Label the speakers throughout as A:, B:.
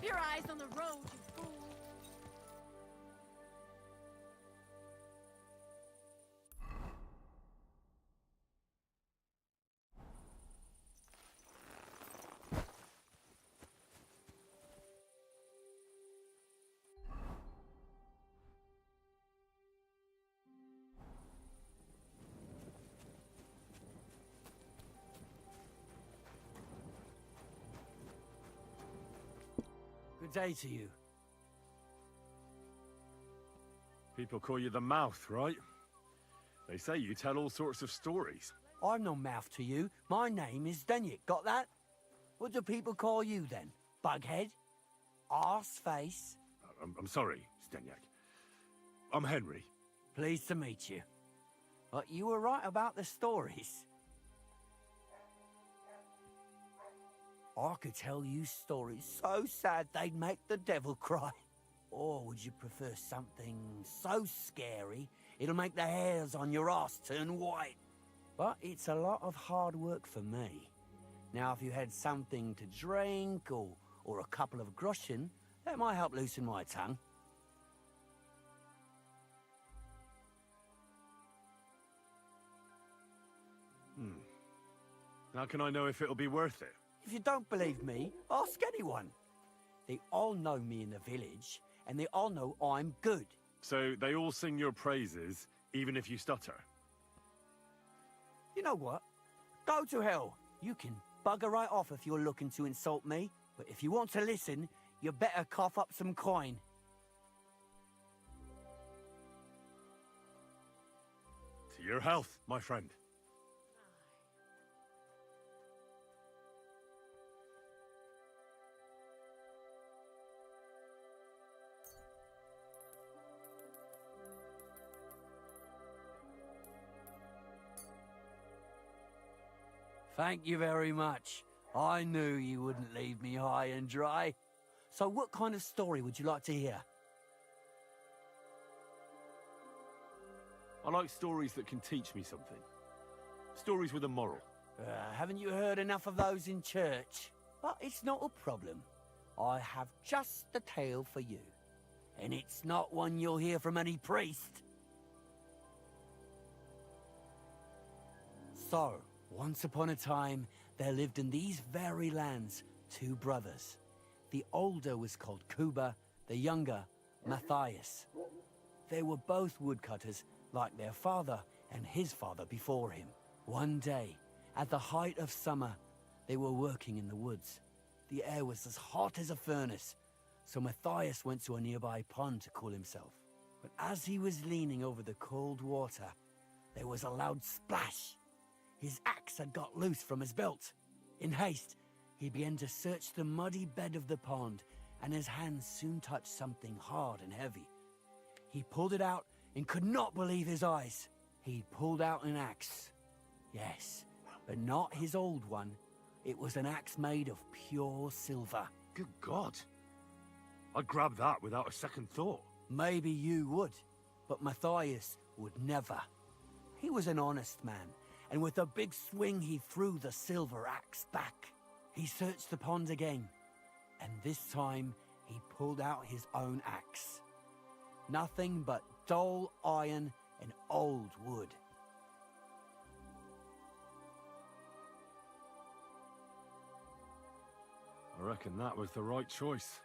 A: your eyes on the road, you fool.
B: Good day to you.
C: People call you the Mouth, right? They say you tell all sorts of stories.
B: I'm no mouth to you. My name is Denyek. Got that? What do people call you then? Bughead? Arseface?
C: I'm sorry, Stenyak. I'm Henry.
B: Pleased to meet you. But you were right about the stories. I could tell you stories so sad they'd make the devil cry. Or would you prefer something so scary it'll make the hairs on your ass turn white? But it's a lot of hard work for me. Now, if you had something to drink or a couple of groschen, that might help loosen my tongue.
C: How can I know if it'll be worth it?
B: If you don't believe me, ask anyone. They all know me in the village, and they all know I'm good.
C: So they all sing your praises, even if you stutter?
B: You know what? Go to hell. You can bugger right off if you're looking to insult me, but if you want to listen, you better cough up some coin.
C: To your health, my friend.
B: Thank you very much. I knew you wouldn't leave me high and dry. So what kind of story would you like to hear?
C: I like stories that can teach me something. Stories with a moral.
B: Haven't you heard enough of those in church? But it's not a problem. I have just the tale for you. And it's not one you'll hear from any priest. So, once upon a time, there lived in these very lands 2 brothers. The older was called Kuba, the younger, Matthias. They were both woodcutters, like their father and his father before him. One day, at the height of summer, they were working in the woods. The air was as hot as a furnace, so Matthias went to a nearby pond to cool himself. But as he was leaning over the cold water, there was a loud splash. His axe had got loose from his belt. In haste, he began to search the muddy bed of the pond, and his hands soon touched something hard and heavy. He pulled it out and could not believe his eyes. He pulled out an axe. Yes, but not his old one. It was an axe made of pure silver.
C: Good God. I'd grab that without a second thought.
B: Maybe you would, but Matthias would never. He was an honest man, and with a big swing he threw the silver axe back. He searched the pond again, and this time he pulled out his own axe. Nothing but dull iron and old wood.
C: I reckon that was the right choice.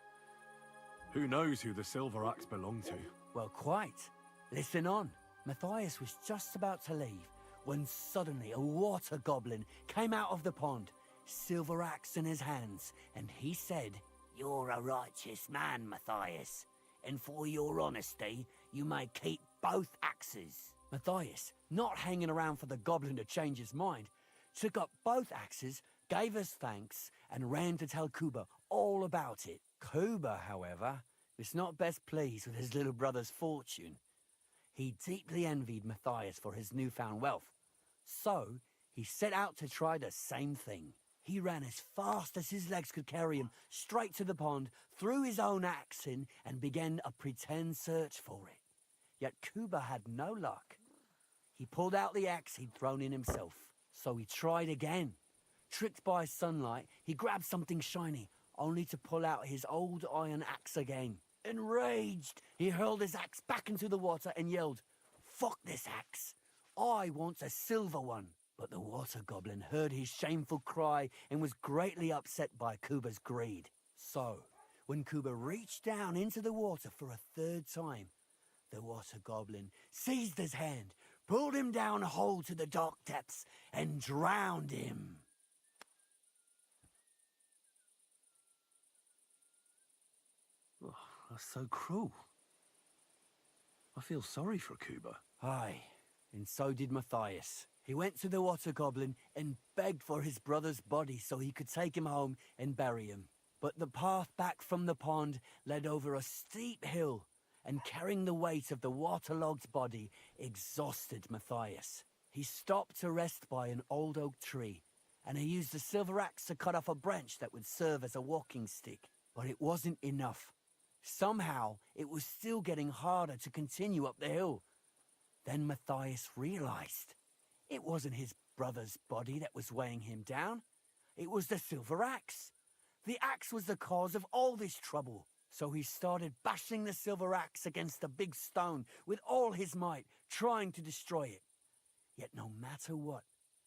C: Who knows who the silver axe belonged to?
B: Well, quite. Listen on. Matthias was just about to leave when suddenly a water goblin came out of the pond, silver axe in his hands, and he said, "You're a righteous man, Matthias, and for your honesty, you may keep both axes." Matthias, not hanging around for the goblin to change his mind, took up both axes, gave us thanks, and ran to tell Kuba all about it. Kuba, however, was not best pleased with his little brother's fortune. He deeply envied Matthias for his newfound wealth, so he set out to try the same thing. He ran as fast as his legs could carry him straight to the pond, threw his own axe in, and began a pretend search for it. Yet Kuba had no luck. He pulled out the axe he'd thrown in himself, so he tried again. Tricked by sunlight, he grabbed something shiny, only to pull out his old iron axe again. Enraged, he hurled his axe back into the water and yelled, "Fuck this axe! I want a silver one!" But the water goblin heard his shameful cry and was greatly upset by Kuba's greed. So, when Kuba reached down into the water for a third time, the water goblin seized his hand, pulled him down a hole to the dark depths, and drowned him.
C: Oh, that's so cruel. I feel sorry for Kuba.
B: Aye, and so did Matthias. He went to the water goblin and begged for his brother's body so he could take him home and bury him. But the path back from the pond led over a steep hill, and carrying the weight of the waterlogged body exhausted Matthias. He stopped to rest by an old oak tree, and he used a silver axe to cut off a branch that would serve as a walking stick. But it wasn't enough. Somehow, it was still getting harder to continue up the hill. Then Matthias realized it wasn't his brother's body that was weighing him down. It was the silver axe. The axe was the cause of all this trouble. So he started bashing the silver axe against the big stone with all his might, trying to destroy it. Yet no matter what,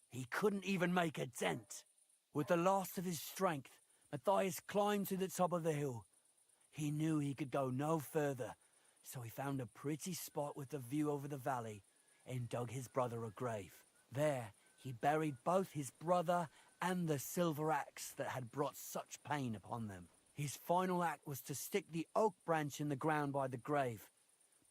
B: he couldn't even make a dent. With the last of his strength, Matthias climbed to the top of the hill. He knew he could go no further, so he found a pretty spot with a view over the valley and dug his brother a grave. There, he buried both his brother and the silver axe that had brought such pain upon them. His final act was to stick the oak branch in the ground by the grave.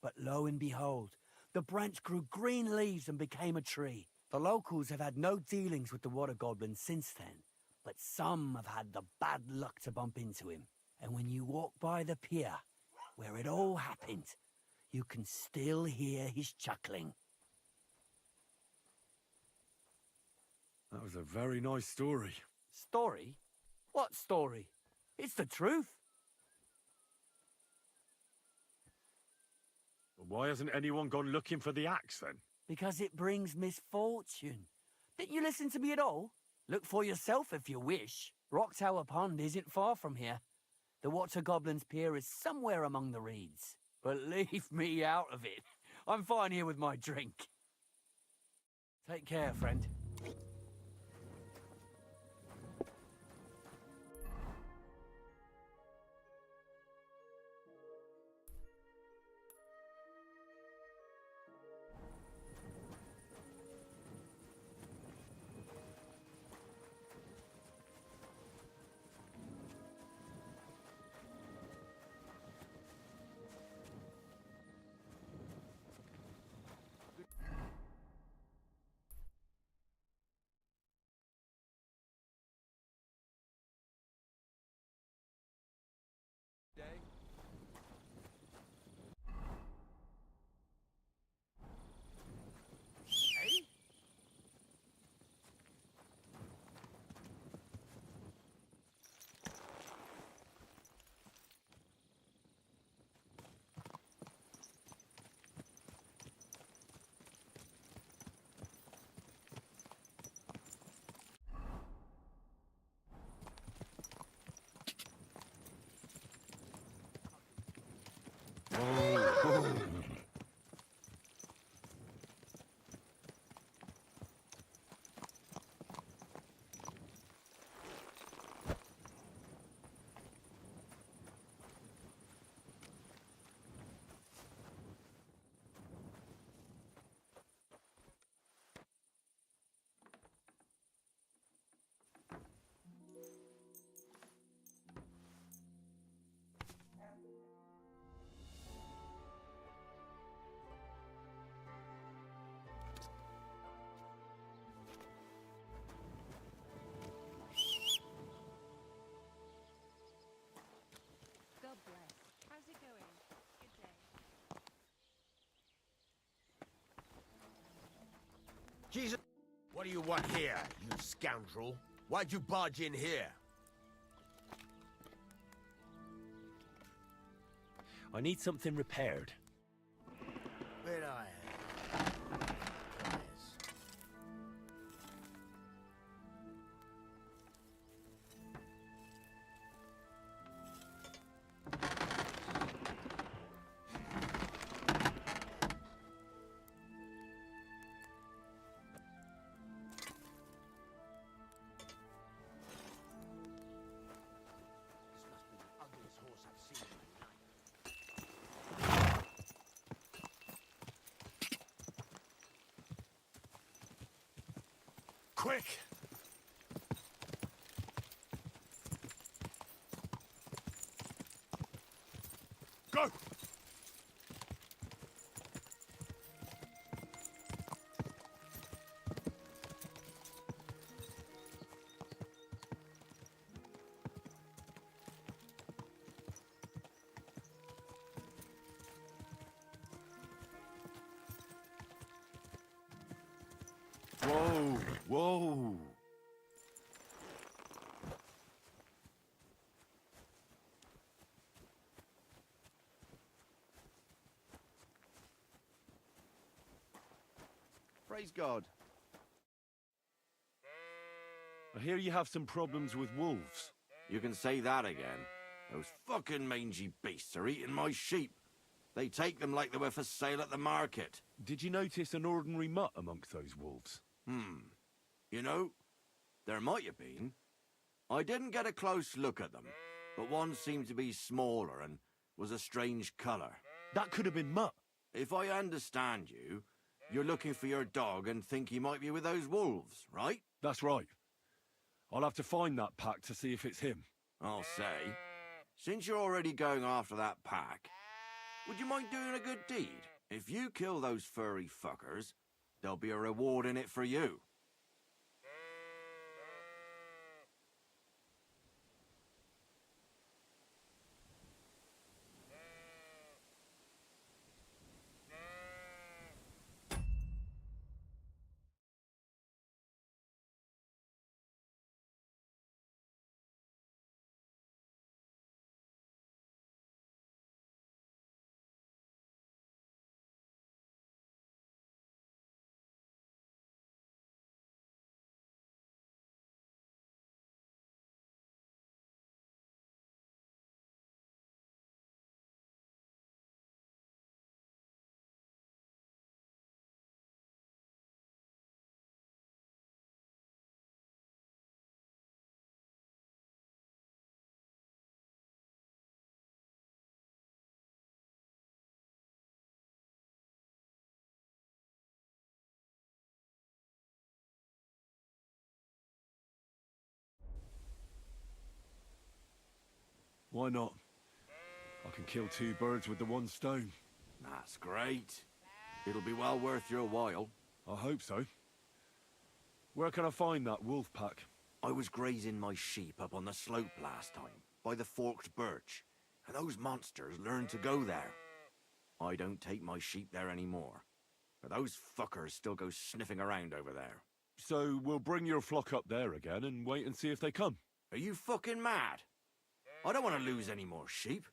B: But lo and behold, the branch grew green leaves and became a tree. The locals have had no dealings with the water goblin since then, but some have had the bad luck to bump into him. And when you walk by the pier, where it all happened, you can still hear his chuckling.
C: That was a very nice story.
B: Story? What story? It's the truth.
C: Why hasn't anyone gone looking for the axe then?
B: Because it brings misfortune. Didn't you listen to me at all? Look for yourself if you wish. Rock Tower Pond isn't far from here. The Water Goblin's Pier is somewhere among the reeds. But leave me out of it. I'm fine here with my drink. Take care, friend.
A: God bless. How's it going? Good day.
D: Jesus! What do you want here, you scoundrel? Why'd you barge in here?
C: I need something repaired.
D: Where'd I have?
C: quick! Go! Whoa, whoa.
E: Praise God.
C: I hear you have some problems with wolves.
E: You can say that again. Those fucking mangy beasts are eating my sheep. They take them like they were for sale at the market.
C: Did you notice an ordinary mutt amongst those wolves?
E: You know, there might have been. I didn't get a close look at them, but one seemed to be smaller and was a strange colour.
C: That could have been Mutt.
E: If I understand you, you're looking for your dog and think he might be with those wolves, right?
C: That's right. I'll have to find that pack to see if it's him.
E: I'll say, since you're already going after that pack, would you mind doing a good deed? If you kill those furry fuckers, there'll be a reward in it for you.
C: Why not? I can kill two birds with the one stone.
E: That's great. It'll be well worth your while.
C: I hope so. Where can I find that wolf pack?
E: I was grazing my sheep up on the slope last time, by the forked birch, and those monsters learned to go there. I don't take my sheep there anymore, but those fuckers still go sniffing around over there.
C: So we'll bring your flock up there again and wait and see if they come.
E: Are you fucking mad? I don't want to lose any more sheep.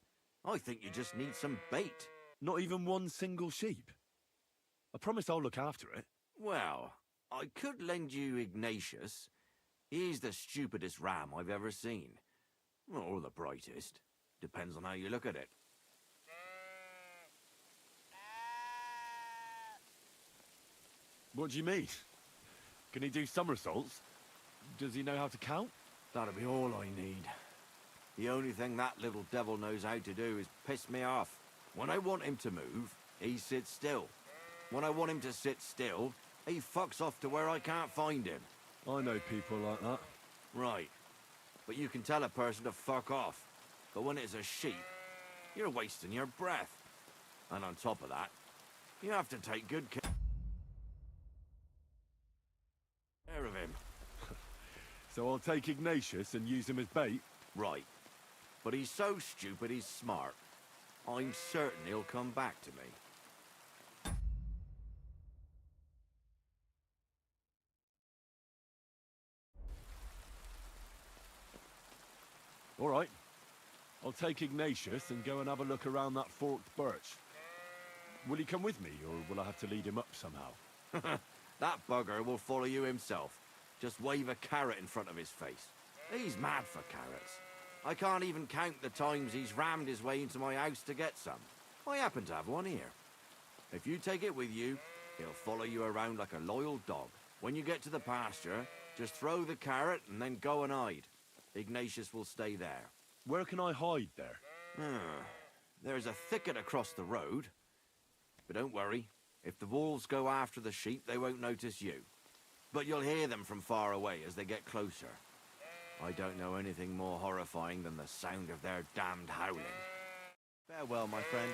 E: I think you just need some bait.
C: Not even one single sheep. I promise I'll look after it.
E: Well, I could lend you Ignatius. He's the stupidest ram I've ever seen. Or the brightest. Depends on how you look at it.
C: What do you mean? Can he do somersaults? Does he know how to count?
E: That'll be all I need. The only thing that little devil knows how to do is piss me off. When I want him to move, he sits still. When I want him to sit still, he fucks off to where I can't find him.
C: I know people like that.
E: Right. But you can tell a person to fuck off. But when it's a sheep, you're wasting your breath. And on top of that, you have to take good care of him.
C: So I'll take Ignatius and use him as bait?
E: Right. But he's so stupid he's smart. I'm certain he'll come back to me.
C: All right. I'll take Ignatius and go and have a look around that forked birch. Will he come with me, or will I have to lead him up somehow?
E: That bugger will follow you himself. Just wave a carrot in front of his face. He's mad for carrots. I can't even count the times he's rammed his way into my house to get some. I happen to have one here. If you take it with you, he'll follow you around like a loyal dog. When you get to the pasture, just throw the carrot and then go and hide. Ignatius will stay there.
C: Where can I hide there?
E: There's a thicket across the road. But don't worry, if the wolves go after the sheep, they won't notice you. but you'll hear them from far away as they get closer. I don't know anything more horrifying than the sound of their damned howling. Farewell, my friend.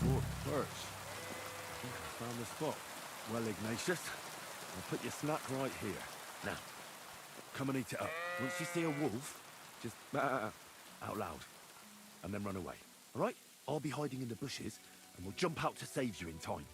C: Forked birch. I think I found the spot. Well, Ignatius, I'll put your snack right here. Now, come and eat it up. Once you see a wolf, just out loud, and then run away. All right? I'll be hiding in the bushes, and we'll jump out to save you in time.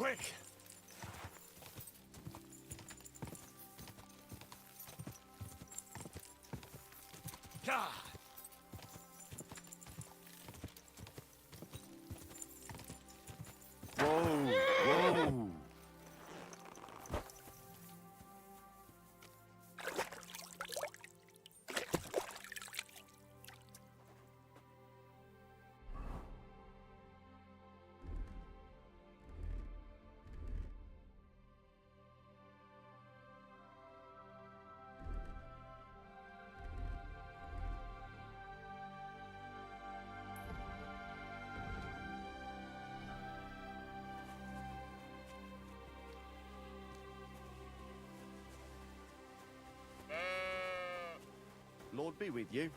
C: quick! God!
E: Whoa! Whoa! Lord be with you.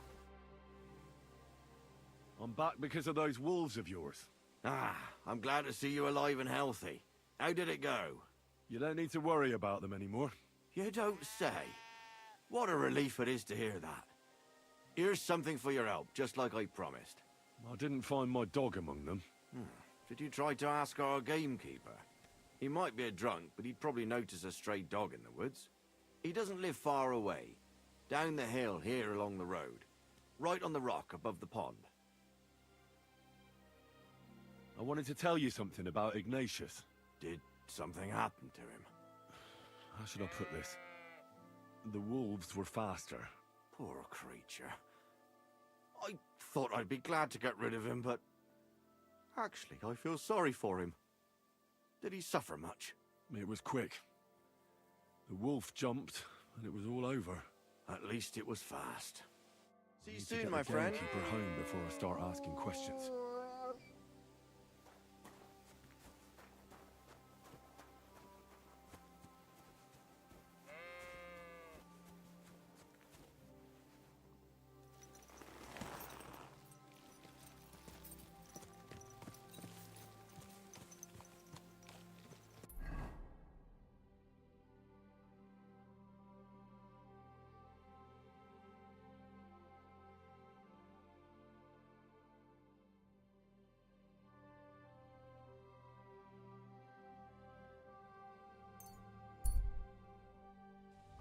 C: I'm back because of those wolves of yours.
E: Ah, I'm glad to see you alive and healthy. How did it go?
C: You don't need to worry about them anymore.
E: You don't say. What a relief it is to hear that. Here's something for your help, just like I promised.
C: I didn't find my dog among them.
E: Did you try to ask our gamekeeper? He might be a drunk, but he'd probably notice a stray dog in the woods. He doesn't live far away. Down the hill here along the road. Right on the rock above the pond.
C: I wanted to tell you something about Ignatius.
E: Did something happen to him?
C: How should I put this? The wolves were faster.
E: Poor creature. I thought I'd be glad to get rid of him, but... Actually, I feel sorry for him. Did he suffer much?
C: It was quick. The wolf jumped, and it was all over.
E: At least it was fast. See you
C: Need to
E: soon,
C: get
E: my
C: the
E: friend.
C: gamekeeper home before I start asking questions.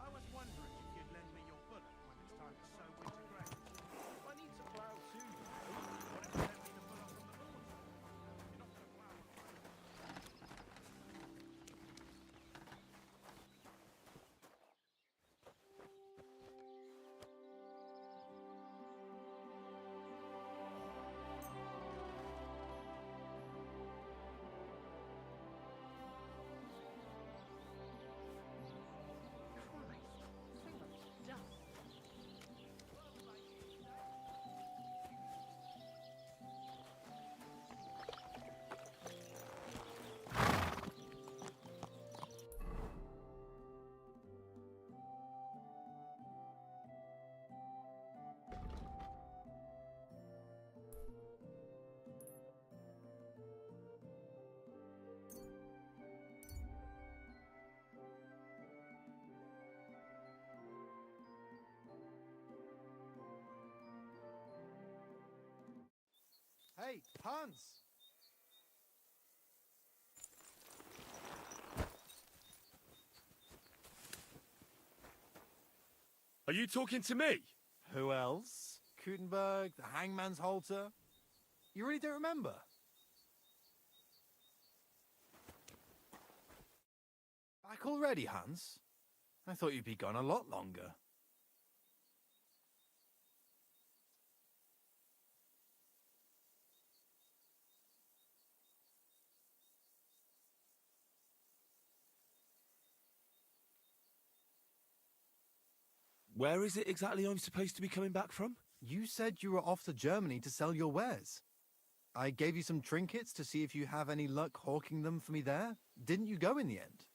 F: I was wondering if you'd lend me your bullock when it's time to sow winter grain. I need to plough too, you know. What if you lend me the bullock on the lawn? You're not going to plough on my...
A: Christ, so much dust.
F: Hey, Hans!
C: Are you talking to me?
F: Who else? Gutenberg, the hangman's halter? You really don't remember? Back already, Hans? I thought you'd be gone a lot longer.
C: Where is it exactly I'm supposed to be coming back from?
F: You said you were off to Germany to sell your wares. I gave you some trinkets to see if you have any luck hawking them for me there. Didn't you go in the end?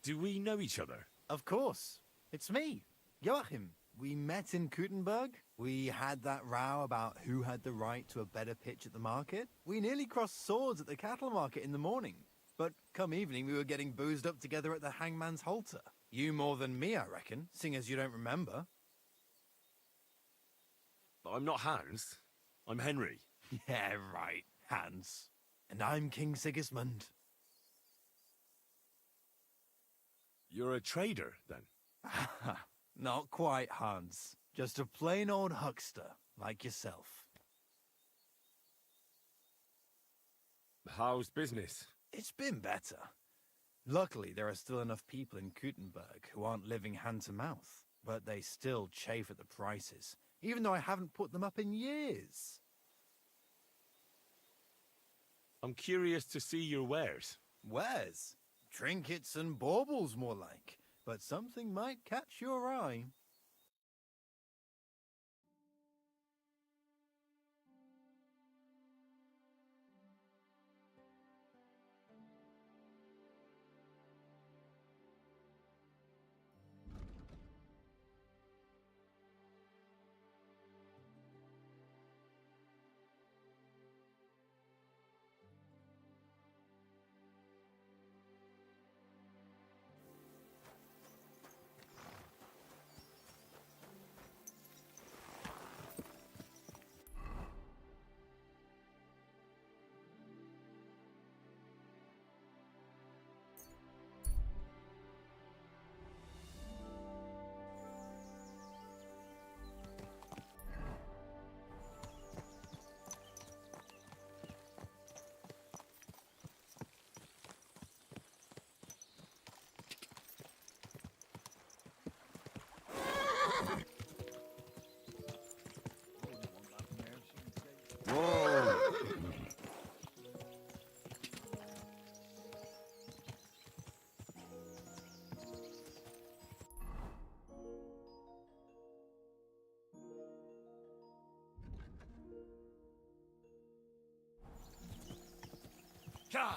C: Do we know each other?
F: Of course. It's me, Joachim. We met in Gutenberg. We had that row about who had the right to a better pitch at the market. We nearly crossed swords at the cattle market in the morning. But come evening, we were getting boozed up together at the hangman's halter. You more than me, I reckon, seeing as you don't remember.
C: But I'm not Hans. I'm Henry.
F: Yeah, right, Hans. And I'm King Sigismund.
C: You're a trader, then?
F: Not quite, Hans. Just a plain old huckster, like yourself.
C: How's business?
F: It's been better. Luckily, there are still enough people in Gutenberg who aren't living hand to mouth, but they still chafe at the prices, even though I haven't put them up in years.
C: I'm curious to see your wares.
F: Wares? Trinkets and baubles, more like. But something might catch your eye.
E: Whoa!
C: God!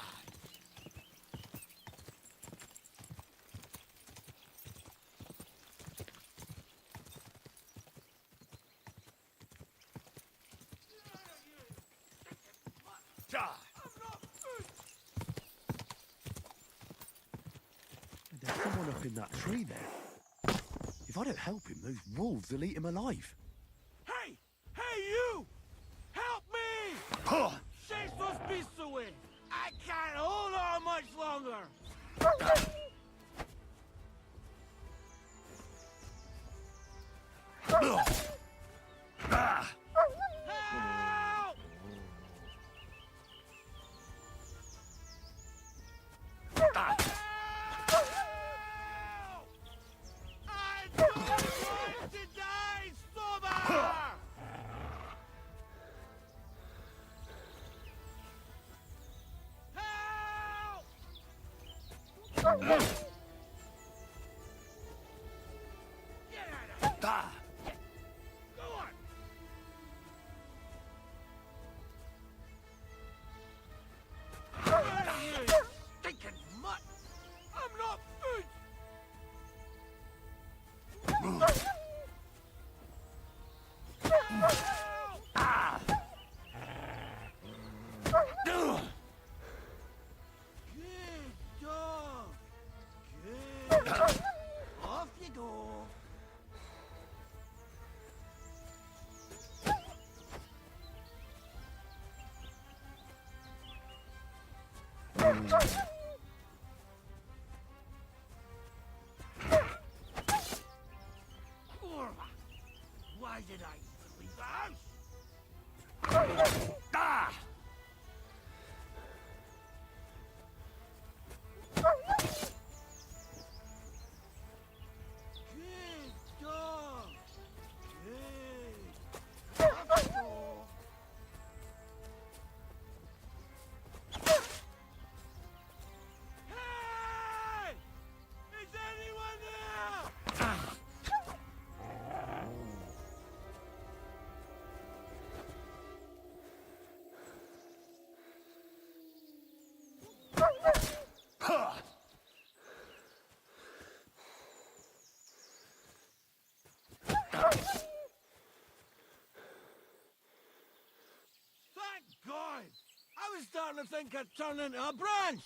G: There's someone up in that tree there. If I don't help him, those wolves will eat him alive.
C: Hey! Hey, you! Help me!
E: Huh.
C: Chase those beasts away! I can't hold on much longer!
E: Ah.
C: Help!
E: Ah.
C: I don't want to die sober! Help! Get out of here!
E: Ah.
C: Go on! Get out of here, you stinking mutt! I'm not food!
E: Ah. Ugh.
C: Good dog! Good! Off you go! Kurwa! Why did I even leave the house?
E: Ah.
C: Good dog! Good! Off you go! Hey! Is anyone there?
E: Huh.
C: Thank God! I was starting to think I'd turned into a branch!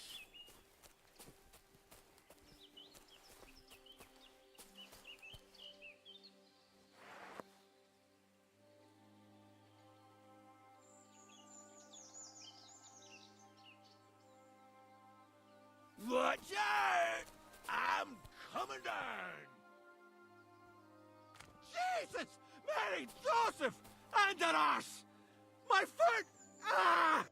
D: that arse! My foot! Ah!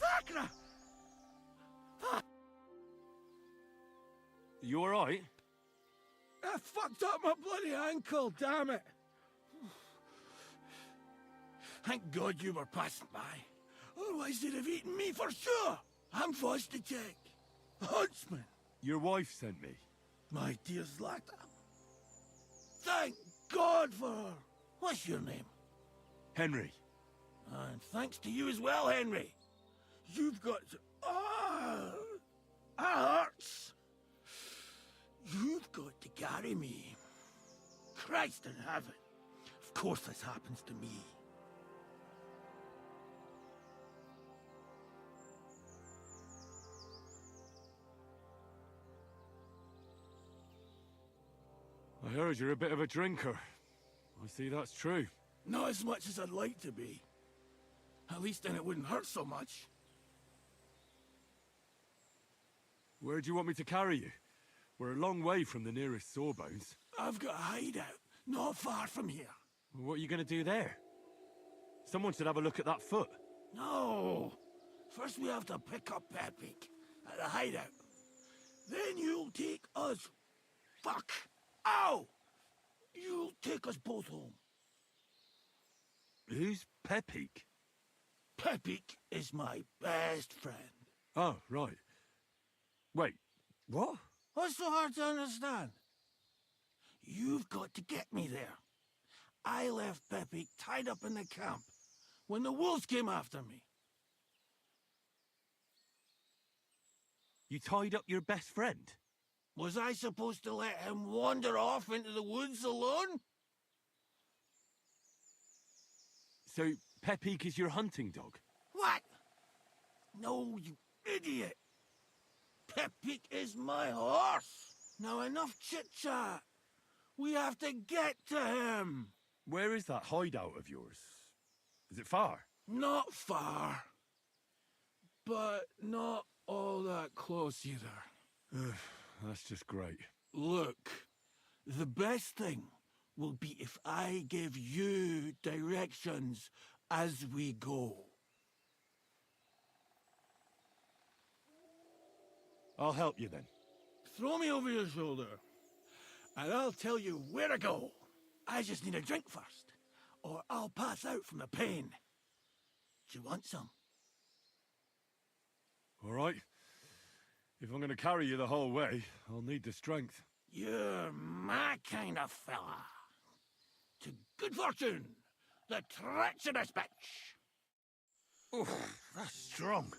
D: Thakra!
C: You alright?
D: I fucked up my bloody ankle, damn it! Thank God you were passing by. Otherwise they'd have eaten me for sure. I'm forced to check. Huntsman,
C: Your wife sent me.
D: my dear Zlata. Thank God for her. What's your name?
C: Henry.
D: And thanks to you as well, Henry. You've got to... Ah! That hurts. You've got to carry me. Christ in heaven. Of course this happens to me.
C: I heard you're a bit of a drinker. I see that's true.
D: Not as much as I'd like to be. At least then it wouldn't hurt so much.
C: Where do you want me to carry you? We're a long way from the nearest sawbones.
D: I've got a hideout, not far from here.
C: What are you going to do there? Someone should have a look at that foot.
D: No! First we have to pick up Pepik at the hideout. Then you'll take us... Fuck! Ow! You'll take us both home.
C: Who's Pepik?
D: Pepik is my best friend.
C: Oh, right. Wait, what?
D: What's so hard to understand? You've got to get me there. I left Pepik tied up in the camp when the wolves came after me.
C: You tied up your best friend?
D: Was I supposed to let him wander off into the woods alone?
C: So, Pepik is your hunting dog?
D: What? No, you idiot. Pepik is my horse. Now enough chit-chat. We have to get to him.
C: Where is that hideout of yours? Is it far?
D: Not far. But not all that close either.
C: That's just great.
D: Look, the best thing will be if I give you directions as we go.
C: I'll help you then.
D: Throw me over your shoulder, and I'll tell you where to go. I just need a drink first, or I'll pass out from the pain. Do you want some?
C: All right. If I'm going to carry you the whole way, I'll need the strength.
D: You're my kind of fella. To good fortune, the treacherous bitch.
C: Oh, that's strong.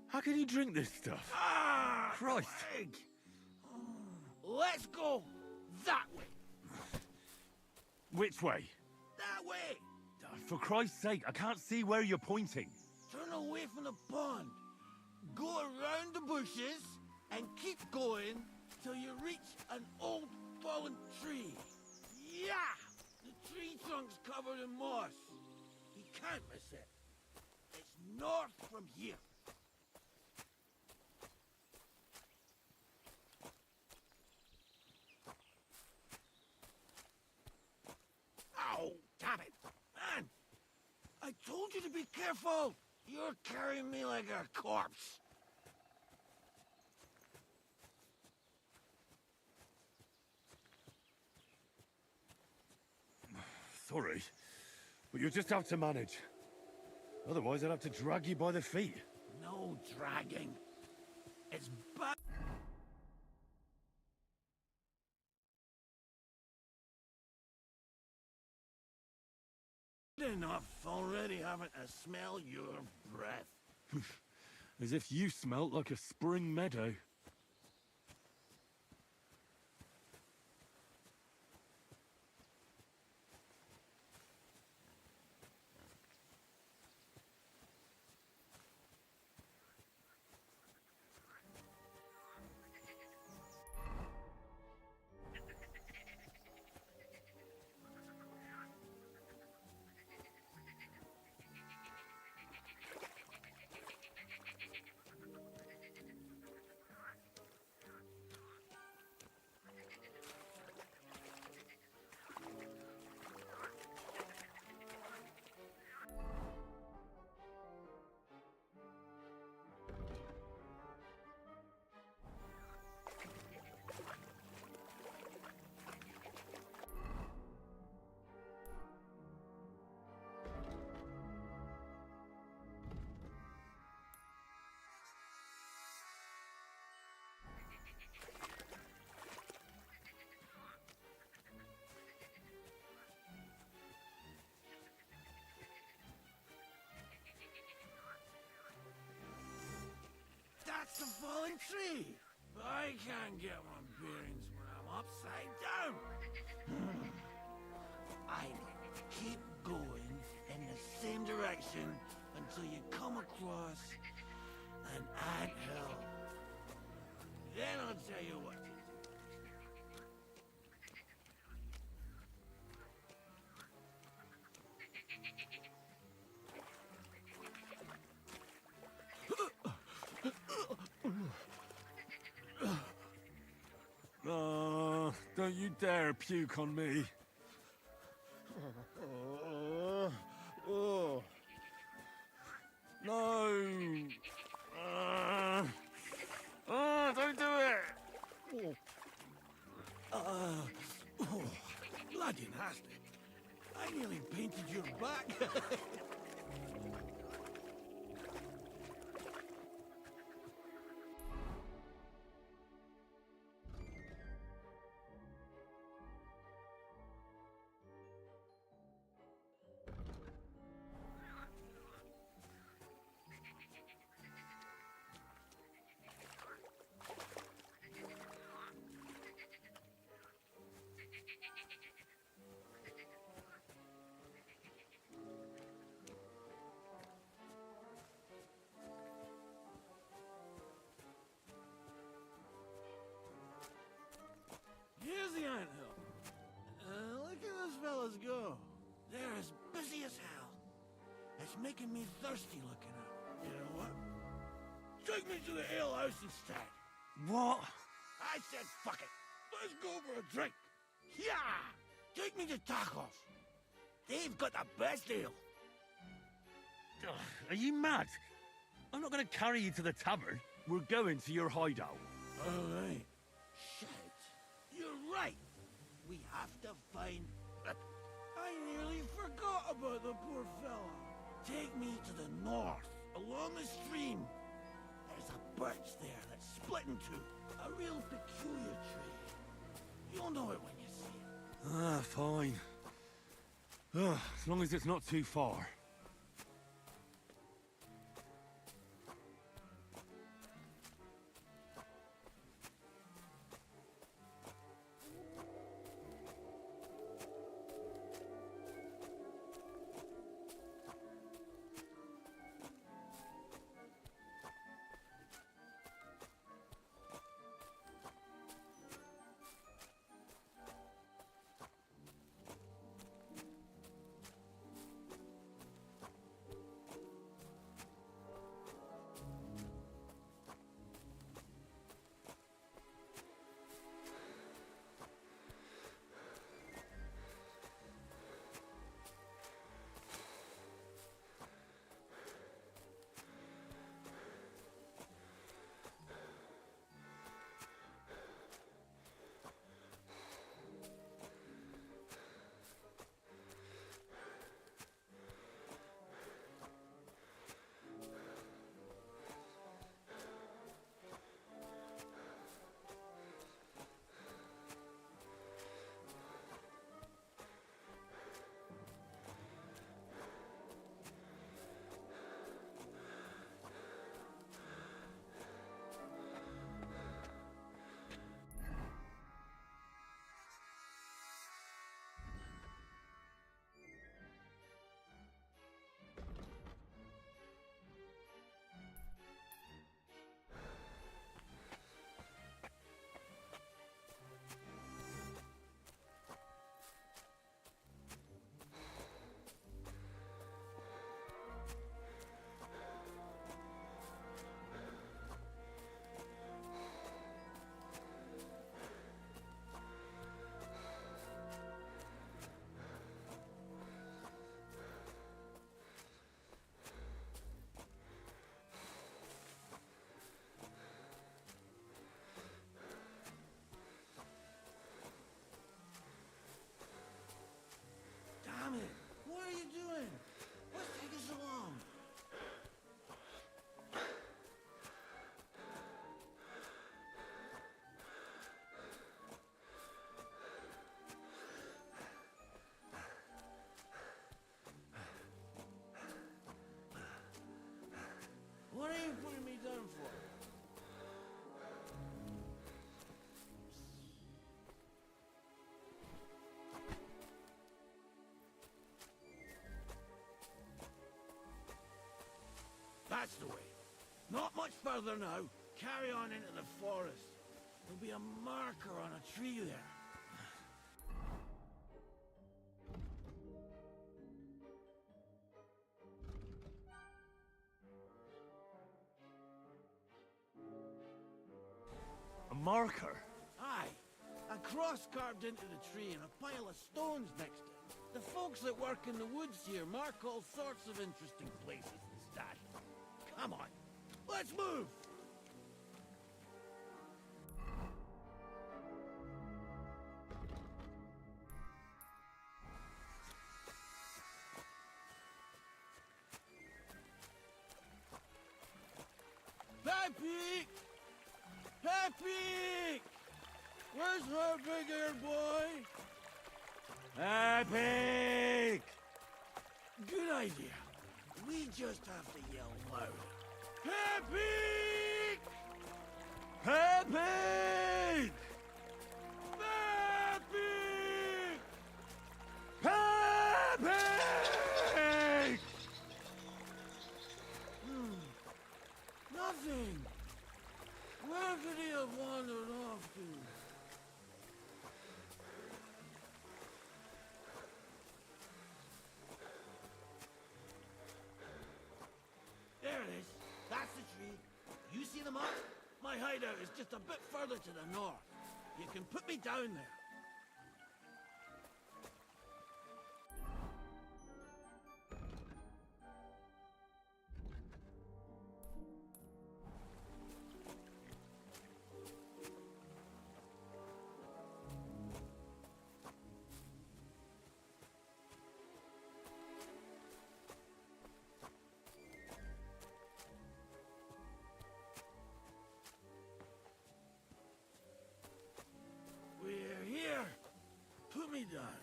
C: How can you drink this stuff?
D: Ah,
C: Christ.
D: Craig. Let's go that way.
C: Which way?
D: That way.
C: For Christ's sake, I can't see where you're pointing.
D: Turn away from the pond. Go around the bushes and keep going till you reach an old fallen tree. Yeah! The tree trunk's covered in moss. You can't miss it. It's north from here. Ow! Damn it! Man! I told you to be careful! You're carrying me like a corpse.
C: Sorry, but you'll just have to manage. Otherwise, I'd have to drag you by the feet.
D: No dragging. It's bad enough already having to smell your breath.
C: As if you smelt like a spring meadow.
D: That's the fallen tree. I can't get my bearings when I'm upside down. I keep going in the same direction until you come across an anthill. Then I'll tell you what to do.
C: Oh, don't you dare puke on me.
D: Oh.
C: No! Don't do it!
D: Oh, bloody nasty. I nearly painted your back. Here's the anthill. Look at those fellas go. They're as busy as hell. It's making me thirsty looking at them. You know what? Take me to the ale house instead.
C: What?
D: I said fuck it. Let's go for a drink. Yeah! Take me to Tacos. They've got the best ale.
C: Ugh, are you mad? I'm not going to carry you to the tavern. We're going to your hideout.
D: All right. Shit. You're right. We have to find... I nearly forgot about the poor fella. Take me to the north, along the stream. There's a birch there that's split in two. A real peculiar tree. You'll know it when you see it.
C: Ah, fine. As long as it's not too far.
D: much further now. Carry on into the forest. There'll be a marker on a tree there.
C: A marker?
D: Aye. A cross carved into the tree and a pile of stones next to it. The folks that work in the woods here mark all sorts of interesting places and stashes. Come on, let's move! Peppy! Peppy! Where's her big-eared boy?
C: Epic!
D: Good idea. We just have to yell louder. Peppy!
C: Epic!
D: Peppy!
C: Epic!
D: Nothing. Where could he have wandered off to? There it is. That's the tree. You see the mark? My hideout is just a bit further to the north. You can put me down there. We're here. Put me down.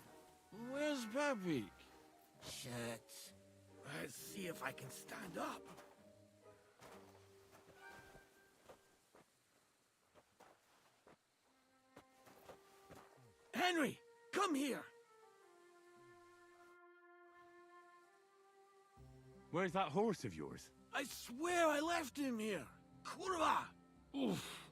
D: Where's Peppy? Shit. Let's see if I can stand up. Henry, come here.
C: Where's that horse of yours?
D: I swear I left him here. Kurwa! Oof.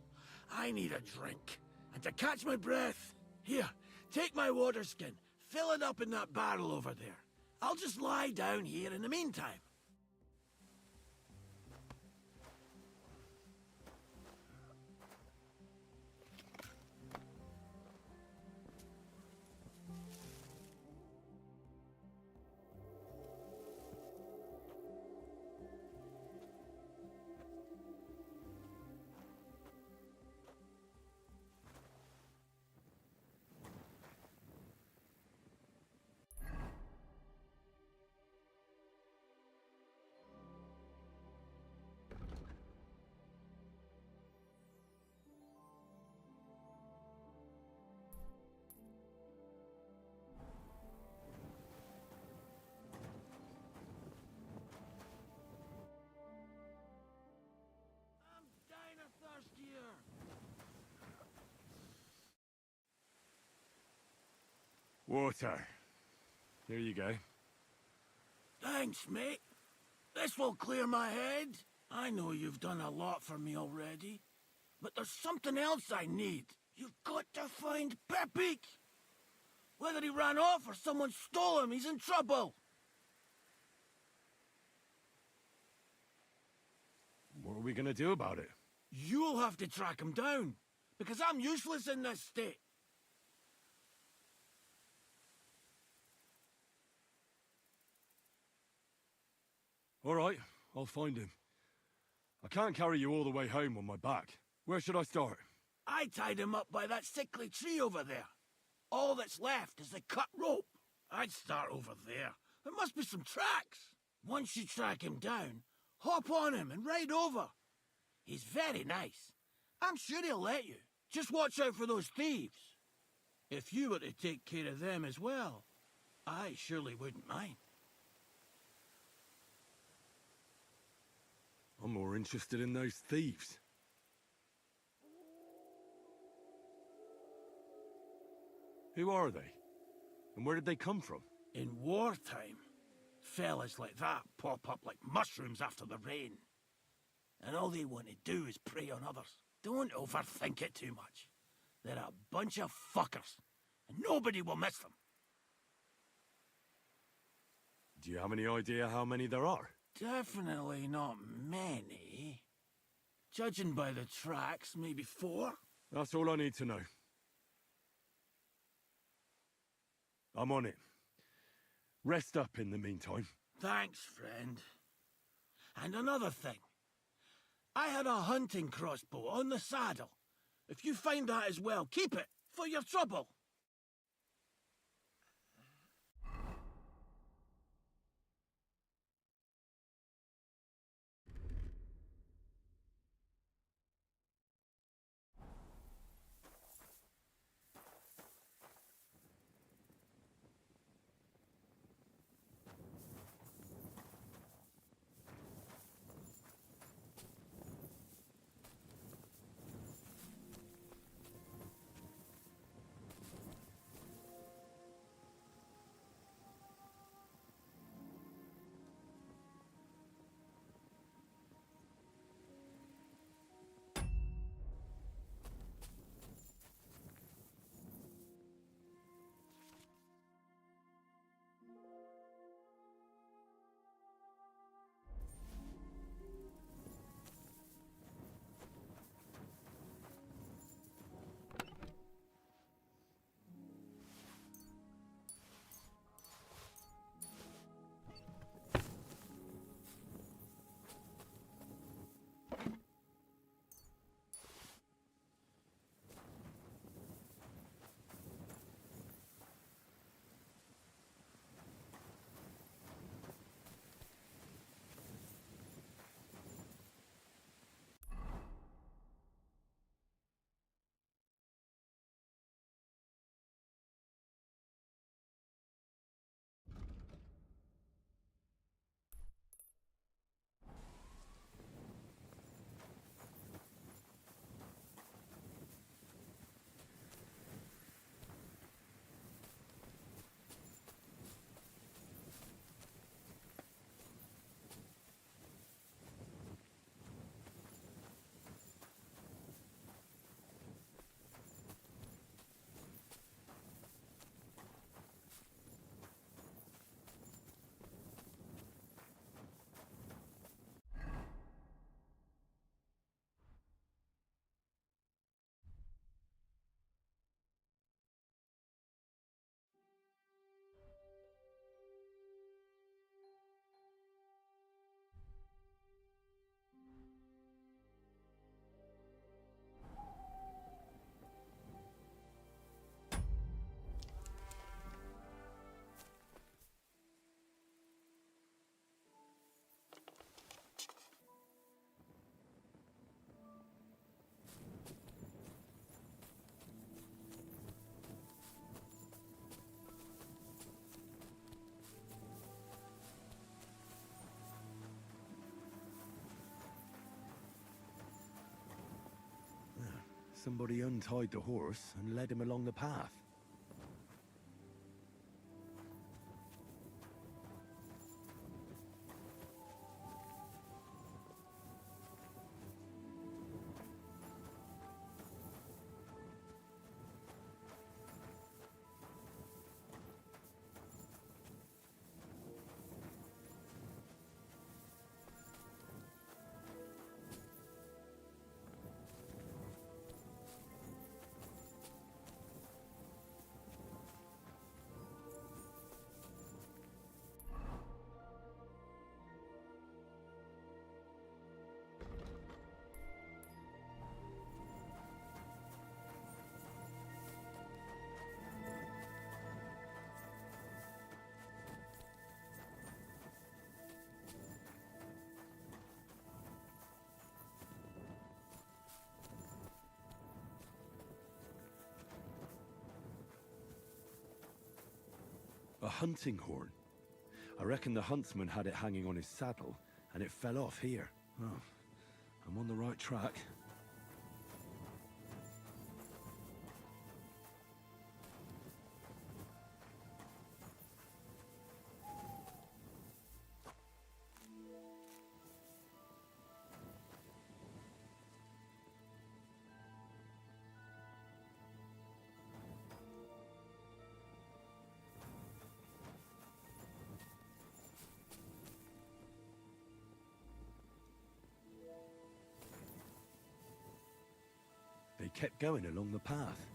D: I need a drink. And to catch my breath, here, take my water skin. Fill it up in that barrel over there. I'll just lie down here in the meantime.
C: Water. Here you go.
D: Thanks, mate. This will clear my head. I know you've done a lot for me already, but there's something else I need. You've got to find Pepik. Whether he ran off or someone stole him, he's in trouble.
C: What are we gonna do about it?
D: You'll have to track him down, because I'm useless in this state.
C: All right, I'll find him. I can't carry you all the way home on my back. Where should I start?
D: I tied him up by that sickly tree over there. All that's left is the cut rope. I'd start over there. There must be some tracks. Once you track him down, hop on him and ride over. He's very nice. I'm sure he'll let you. Just watch out for those thieves. If you were to take care of them as well, I surely wouldn't mind.
C: I'm more interested in those thieves. Who are they? And where did they come from?
D: In wartime, fellas like that pop up like mushrooms after the rain. and all they want to do is prey on others. Don't overthink it too much. They're a bunch of fuckers, and nobody will miss them.
C: Do you have any idea how many there are?
D: Definitely not many. Judging by the tracks, maybe 4.
C: That's all I need to know. I'm on it. Rest up in the meantime.
D: Thanks, friend. And another thing. I had a hunting crossbow on the saddle. If you find that as well, keep it for your trouble.
C: Somebody untied the horse and led him along the path. A hunting horn. I reckon the huntsman had it hanging on his saddle, and it fell off here. Oh, I'm on the right track. kept going along the path.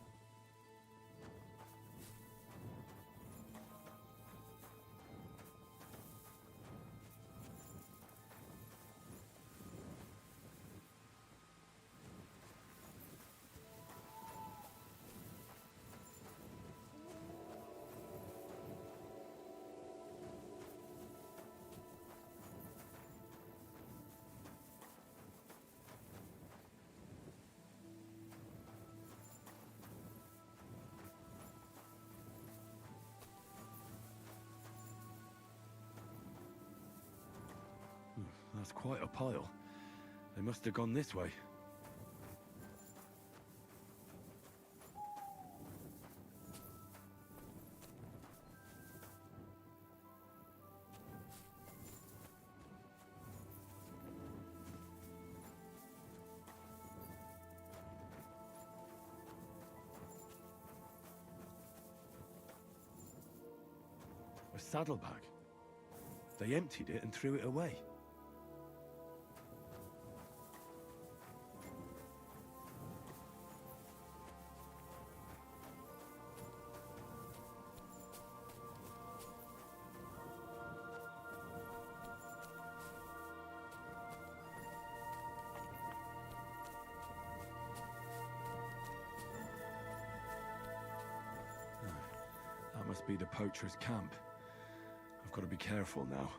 C: That's quite a pile. They must have gone this way. A saddlebag. They emptied it and threw it away. That must be the poacher's camp. I've got to be careful now.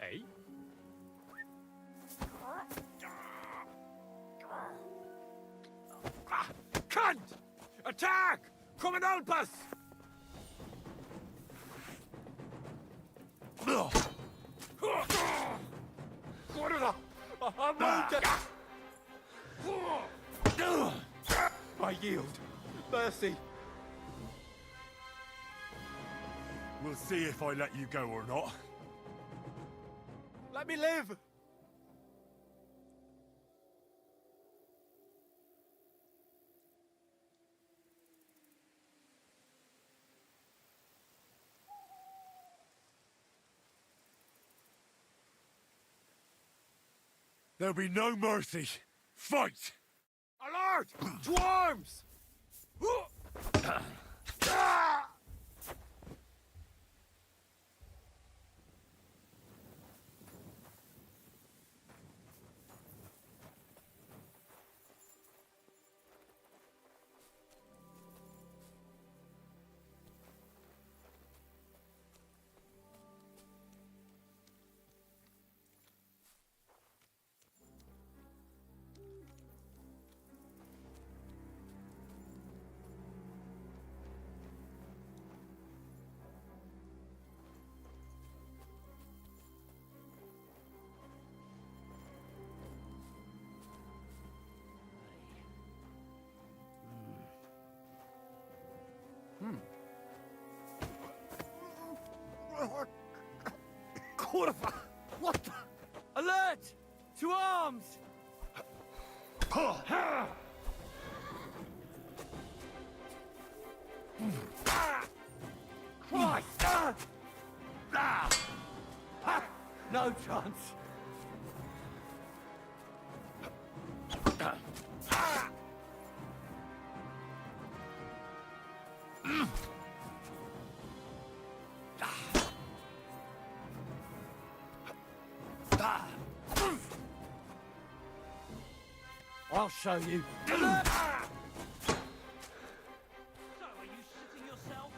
H: Hey?
C: Cunt! Attack! Come and help us!
H: I yield. Mercy.
C: We'll see if I let you go or not.
H: Let me live!
C: There'll be no mercy. Fight!
H: Alert! To arms!
C: Kurwa! What the?
B: Alert! To arms! Christ! No chance. I'll show you.
H: So, are you shitting yourself?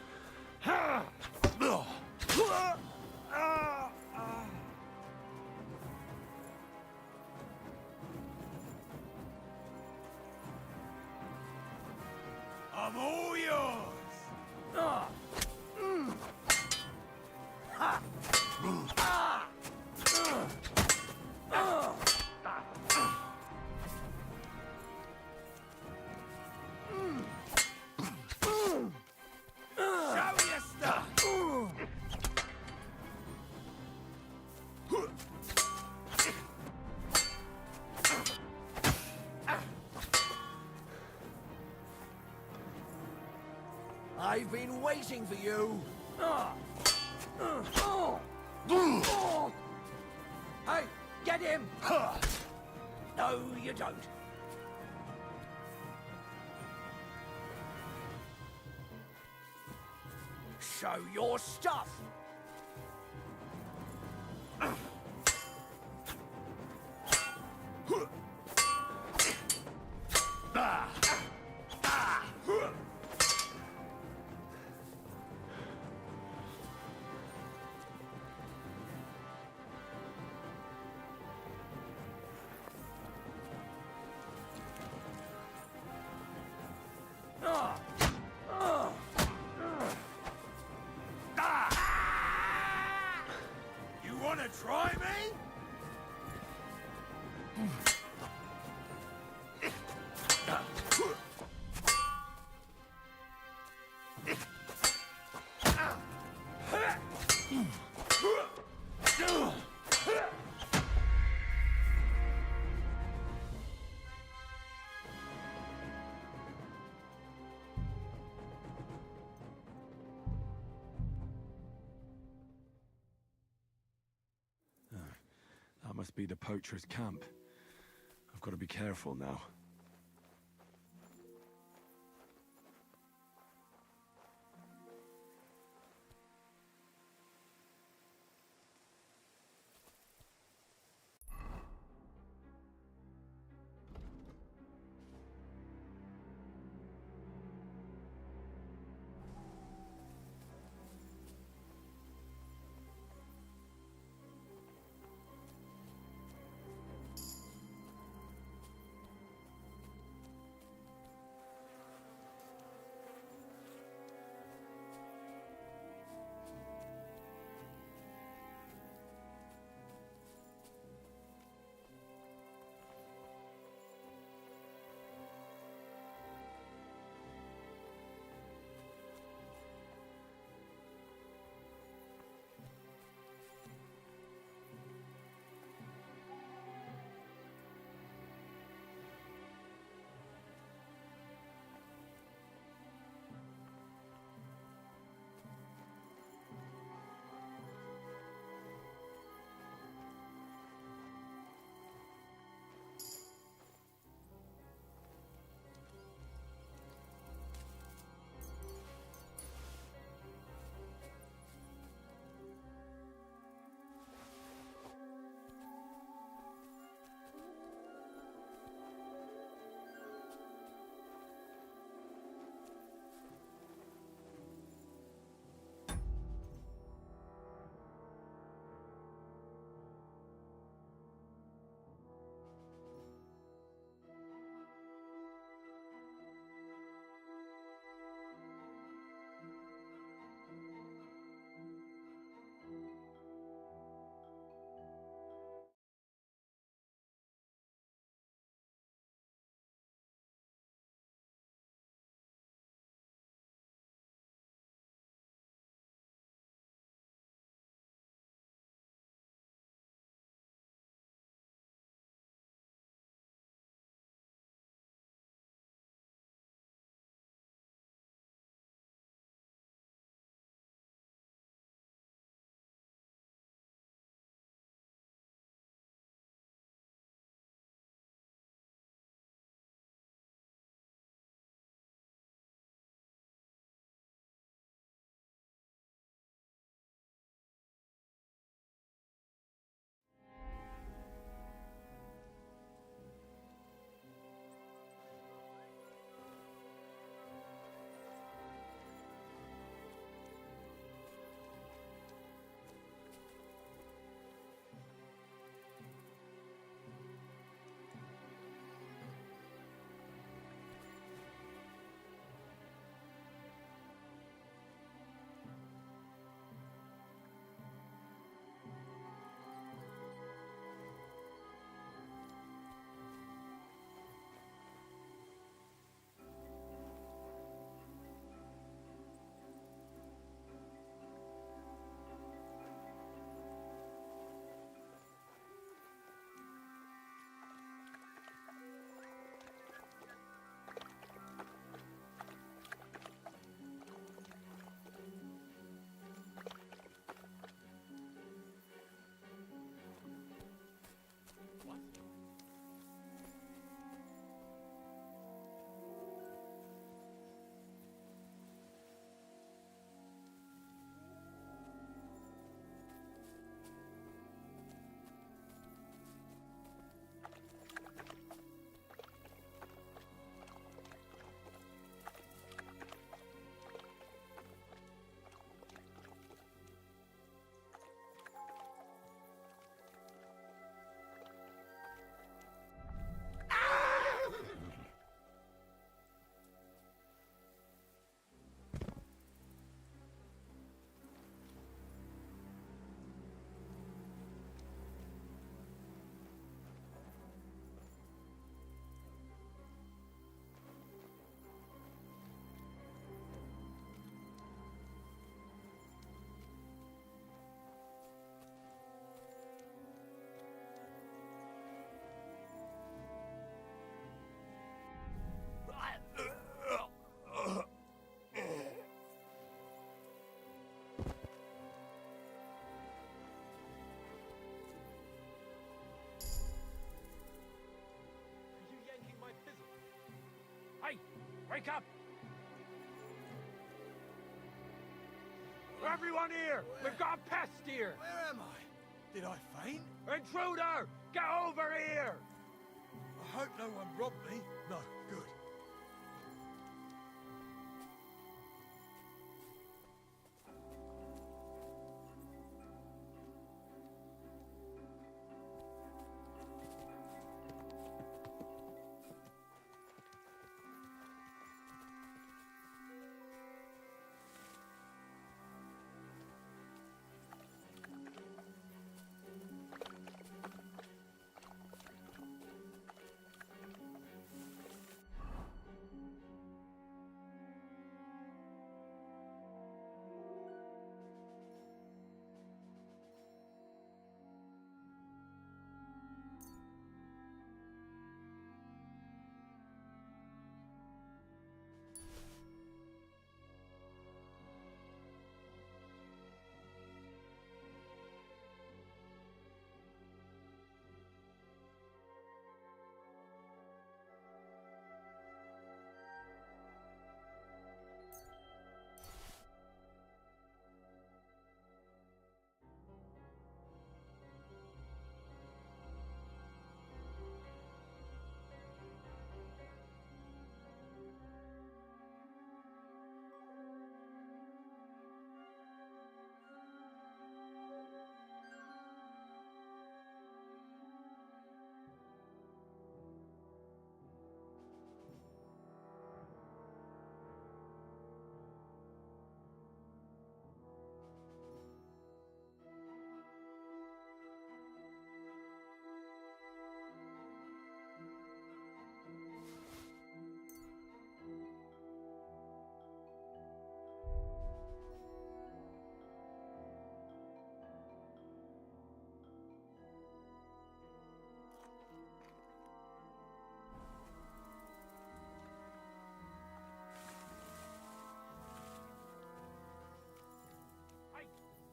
B: They've been waiting for you. Hey, get him! No, you don't. Show your stuff!
D: You wanna try me?
C: That must be the poacher's camp. I've got to be careful now.
H: Wake up! Everyone here! We've got a pest here!
D: Where am I? Did I faint?
H: Intruder! Get over here!
D: I hope no one robbed me. No, good.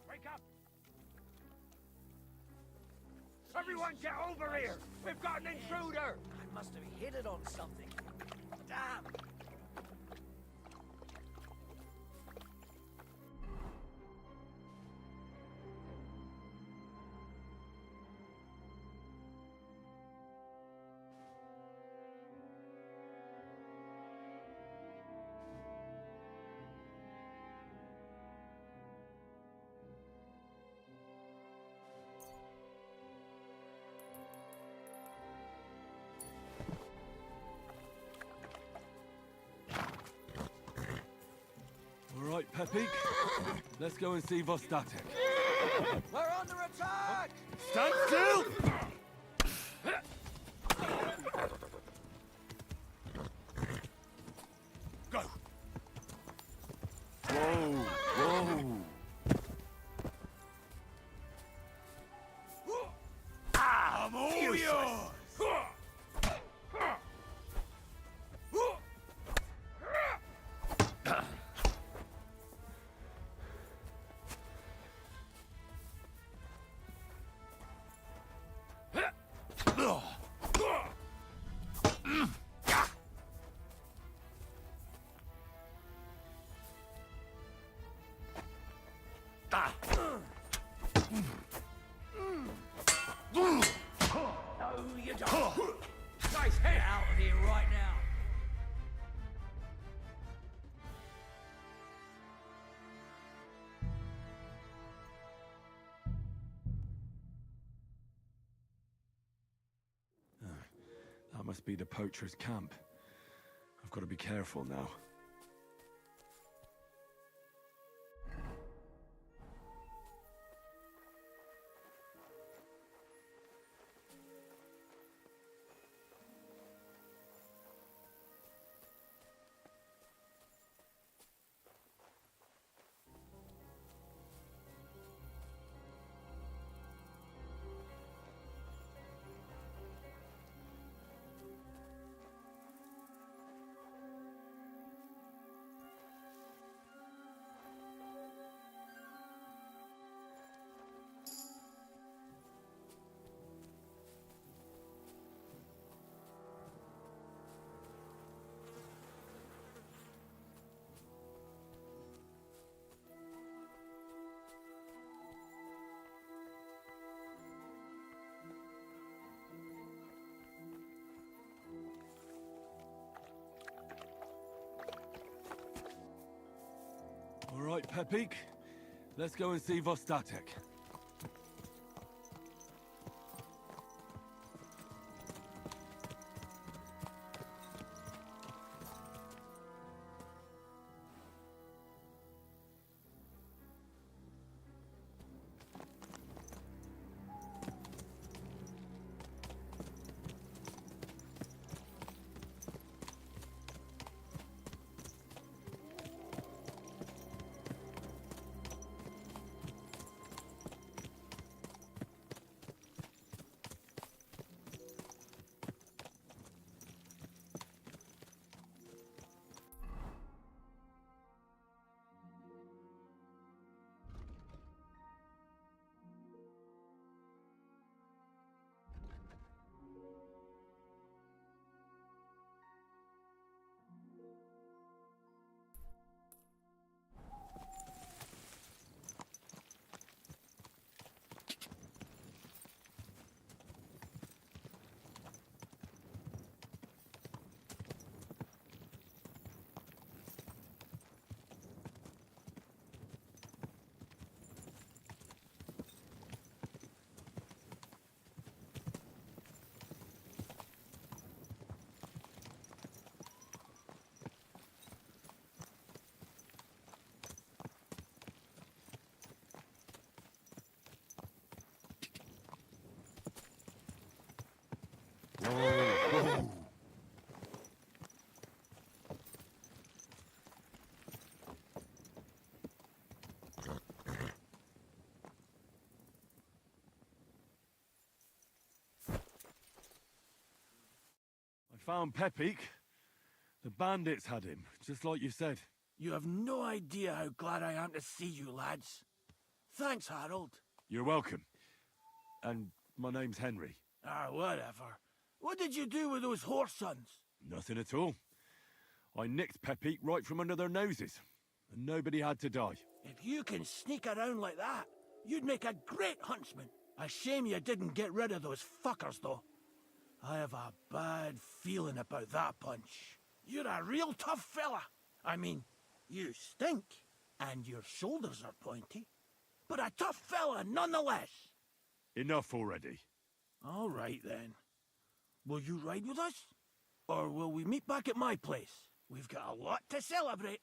H: Wake up! Everyone get over here! We've got an intruder!
I: I must have hit it on something. Damn!
C: All right, Pepik. Let's go and see Vostatek.
I: We're under attack!
C: Stand still!
H: Go!
C: Whoa, whoa.
H: I'm all yours! No, you don't. Nice head out of here right now.
C: That must be the poacher's camp. I've got to be careful now. Right, Pepik. Let's go and see Vostatek. Whoa. I found Pepik. The bandits had him, just like you said.
D: You have no idea how glad I am to see you, lads. Thanks, Harold.
C: You're welcome. And my name's Henry.
D: Ah, whatever. What did you do with those horse sons?
C: Nothing at all. I nicked Pepik right from under their noses, and nobody had to die.
D: If you can sneak around like that, you'd make a great huntsman. A shame you didn't get rid of those fuckers, though. I have a bad feeling about that bunch. You're a real tough fella. I mean, you stink, and your shoulders are pointy. But a tough fella nonetheless.
C: Enough already.
D: All right, then. Will you ride with us? Or will we meet back at my place? We've got a lot to celebrate.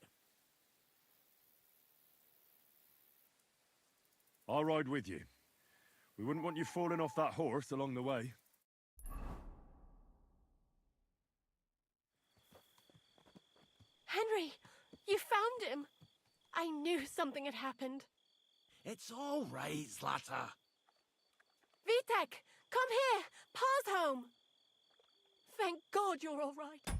C: I'll ride with you. We wouldn't want you falling off that horse along the way.
J: Henry, you found him. I knew something had happened.
D: It's all right, Zlata.
J: Vitek, come here. Pa's home. Thank God you're all right.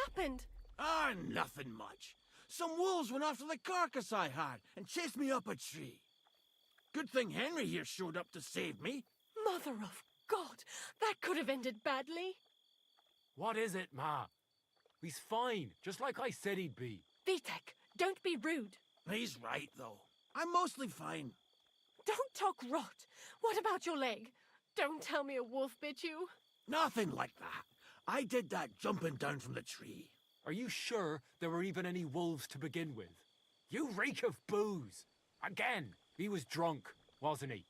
J: happened?
D: Ah, nothing much. Some wolves went after the carcass I had and chased me up a tree. Good thing Henry here showed up to save me.
J: Mother of God, that could have ended badly.
K: What is it, Ma? He's fine, just like I said he'd be.
J: Vitek, don't be rude.
D: He's right, though. I'm mostly fine.
J: Don't talk rot. What about your leg? Don't tell me a wolf bit you.
D: Nothing like that. I did that jumping down from the tree.
K: Are you sure there were even any wolves to begin with? You reek of booze. Again, he was drunk, wasn't he?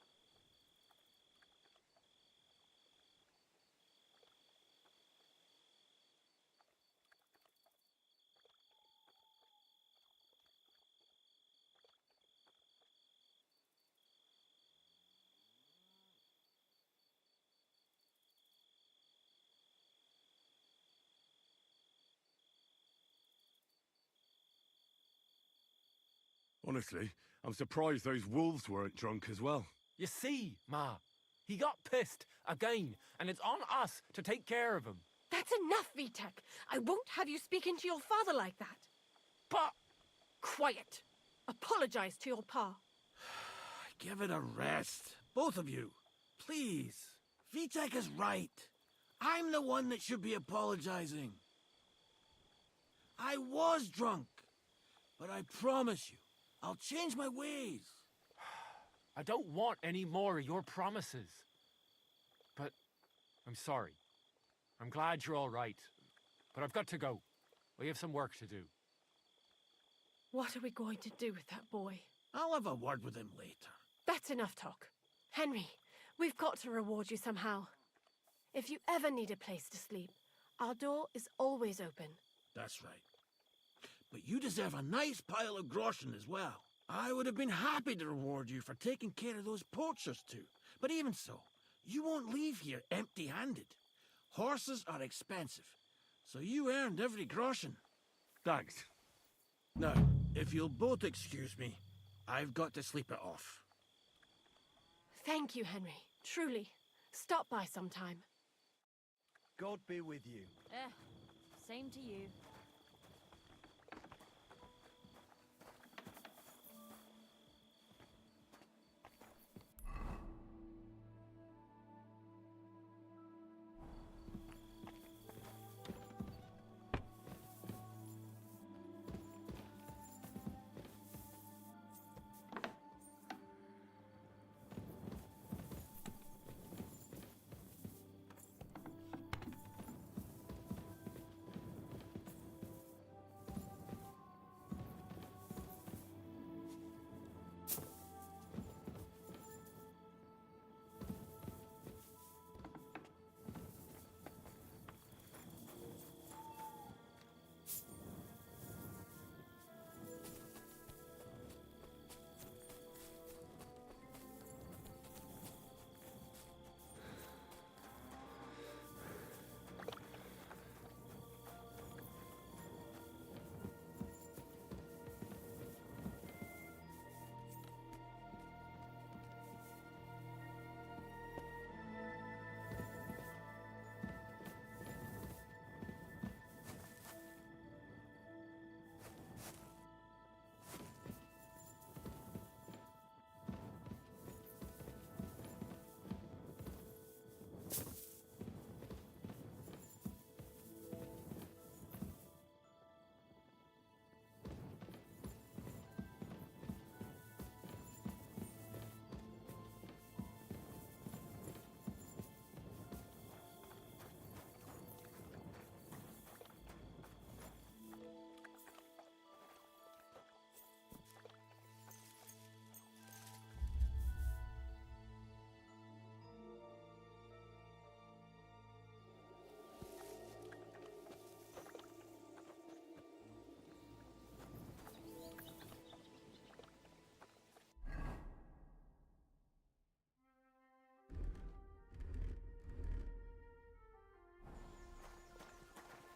C: Honestly, I'm surprised those wolves weren't drunk as well.
K: You see, Ma, he got pissed again, and it's on us to take care of him.
J: That's enough, Vitek. I won't have you speaking to your father like that.
K: But
J: Quiet. Apologize to your pa.
D: Give it a rest. Both of you. Please. Vitek is right. I'm the one that should be apologizing. I was drunk. But I promise you, I'll change my ways.
K: I don't want any more of your promises. But I'm sorry. I'm glad you're all right. But I've got to go. We have some work to do.
J: What are we going to do with that boy?
D: I'll have a word with him later.
J: That's enough talk. Henry, we've got to reward you somehow. If you ever need a place to sleep, our door is always open.
D: That's right. But you deserve a nice pile of groschen as well. I would have been happy to reward you for taking care of those poachers too. But even so, you won't leave here empty-handed. Horses are expensive, so you earned every groschen.
C: Thanks.
D: Now, if you'll both excuse me, I've got to sleep it off.
J: Thank you, Henry. Truly. Stop by sometime.
F: God be with you.
A: Same to you.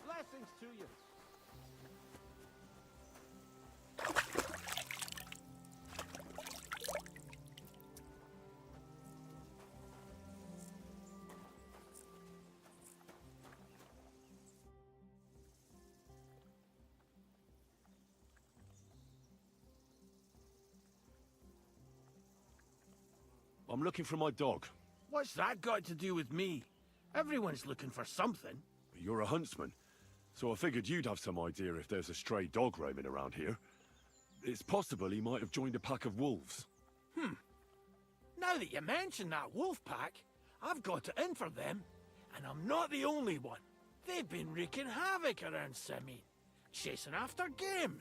D: Blessings to you.
C: I'm looking for my dog.
D: What's that got to do with me? Everyone's looking for something.
C: You're a huntsman, so I figured you'd have some idea if there's a stray dog roaming around here. It's possible he might have joined a pack of wolves.
D: Now that you mention that wolf pack, I've got it in for them, and I'm not the only one. They've been wreaking havoc around Simine, chasing after game.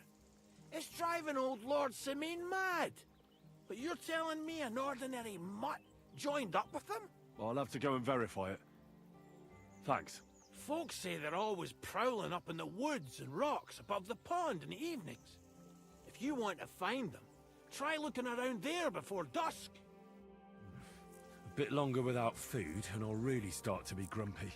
D: It's driving old Lord Simine mad. But you're telling me an ordinary mutt joined up with them?
C: I'll have to go and verify it. Thanks.
D: Folks say they're always prowling up in the woods and rocks above the pond in the evenings. If you want to find them, try looking around there before dusk.
C: A bit longer without food, and I'll really start to be grumpy.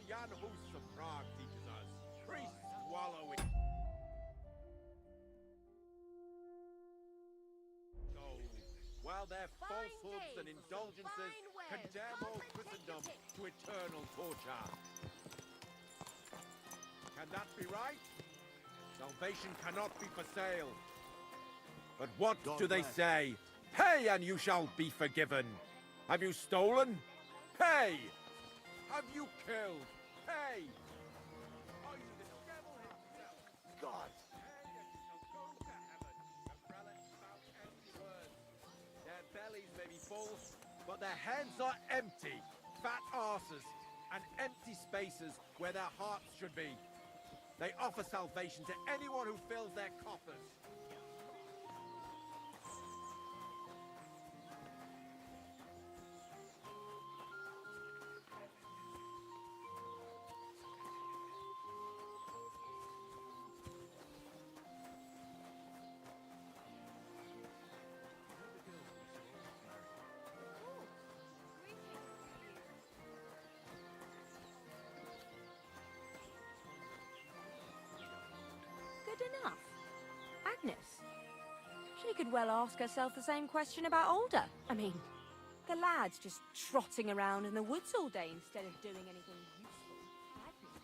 E: Jan Hus of Prague teaches us. Priests wallow in gold, while their falsehoods and indulgences condemn all Christendom to eternal torture. Can that be right? Salvation cannot be for sale. But what do they say? Pay and you shall be forgiven. Have you stolen? Pay! Have you killed? Pay! Are you the devil himself? God! Pay and you shall go to heaven. And prelates spout empty words. Their bellies may be full, but their heads are empty. Fat arses and empty spaces where their hearts should be. They offer salvation to anyone who fills their coffers.
A: Good enough. Agnes. She could well ask herself the same question about Alder. I mean, the lad's just trotting around in the woods all day instead of doing anything useful. Agnes,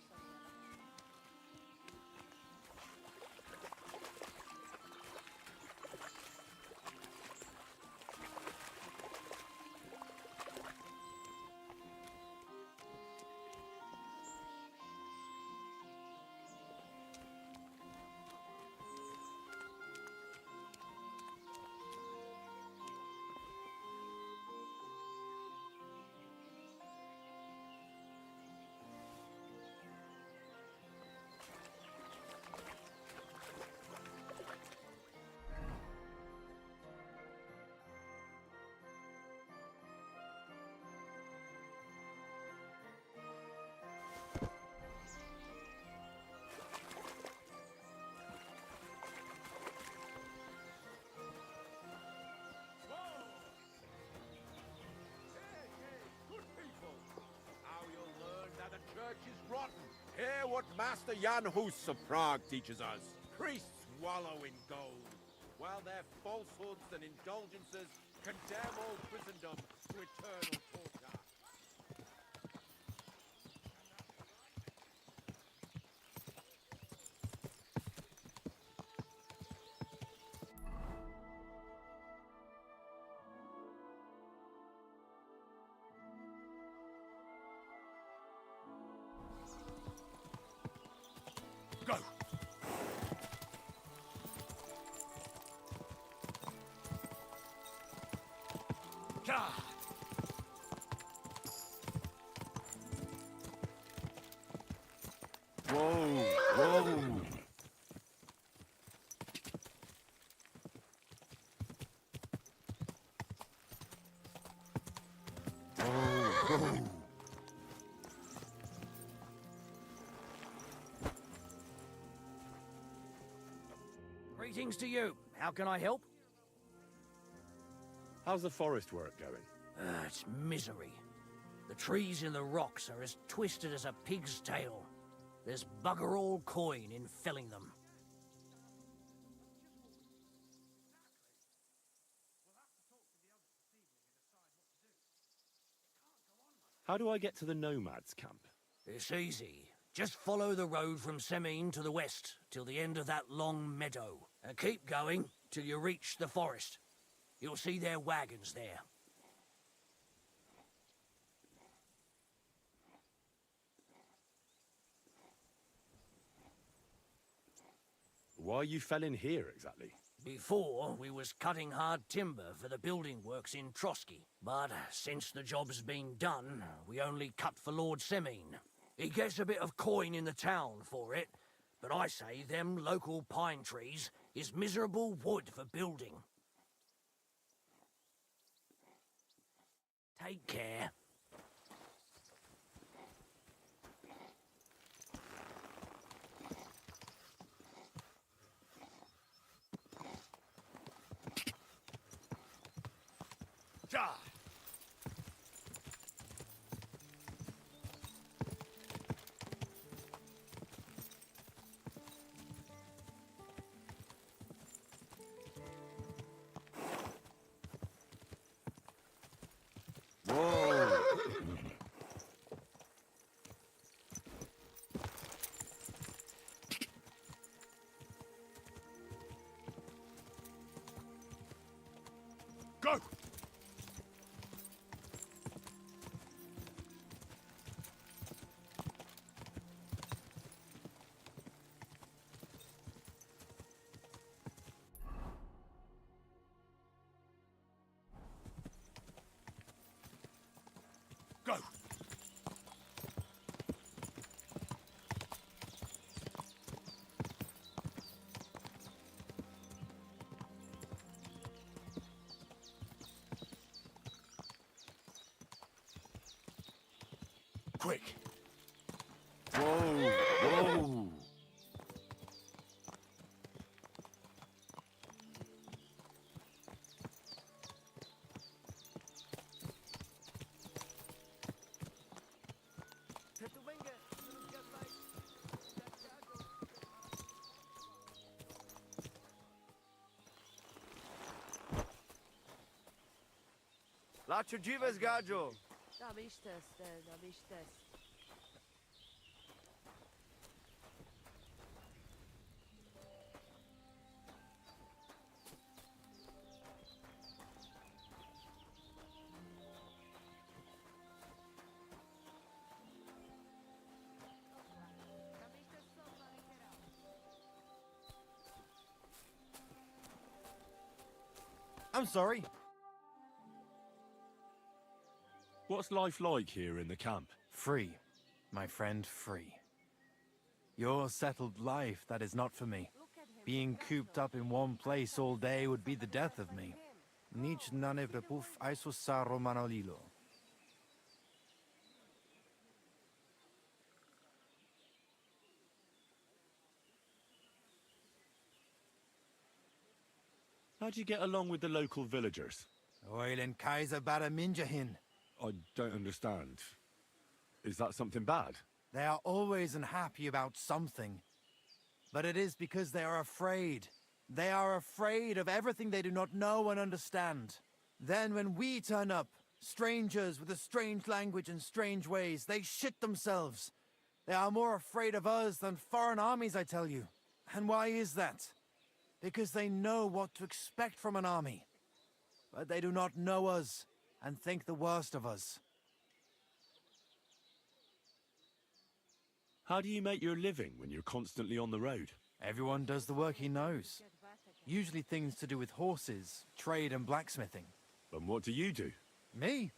C: Master Jan Hus of Prague teaches us. Priests wallow in gold, while their falsehoods and indulgences condemn all Christendom to eternal torture.
K: Go! Gah!
C: Whoa, whoa.
I: Greetings to you. How can I help?
C: How's the forest work going?
I: It's misery. The trees in the rocks are as twisted as a pig's tail. There's bugger all coin in felling them.
C: How do I get to the nomads' camp?
I: It's easy. Just follow the road from Semine to the west, till the end of that long meadow. And keep going till you reach the forest. You'll see their wagons there.
C: Why are you felling here exactly?
I: Before, we was cutting hard timber for the building works in Trotsky. But since the job's been done, we only cut for Lord Semine. He gets a bit of coin in the town for it, but I say them local pine trees is miserable wood for building. Take care.
K: Gah! Go! Go! Quick!
C: Whoa, whoa.
E: Lacho dziwes, Gajo.
A: Da bist es, da bist es.
F: I'm sorry.
C: What's life like here in the camp?
F: Free, my friend, free. Your settled life, that is not for me. Being cooped up in one place all day would be the death of me. Nici nane vrepuf aisus sa romanolilo.
C: How'd you get along with the local villagers?
F: Oilen Kaiser bara minjahin.
C: I don't understand. Is that something bad?
F: They are always unhappy about something. But it is because they are afraid. They are afraid of everything they do not know and understand. Then when we turn up, strangers with a strange language and strange ways, they shit themselves. They are more afraid of us than foreign armies, I tell you. And why is that? Because they know what to expect from an army. But they do not know us and think the worst of us.
C: How do you make your living when you're constantly on the road?
F: Everyone does the work he knows. Usually things to do with horses, trade and blacksmithing.
C: And what do you do?
F: Me?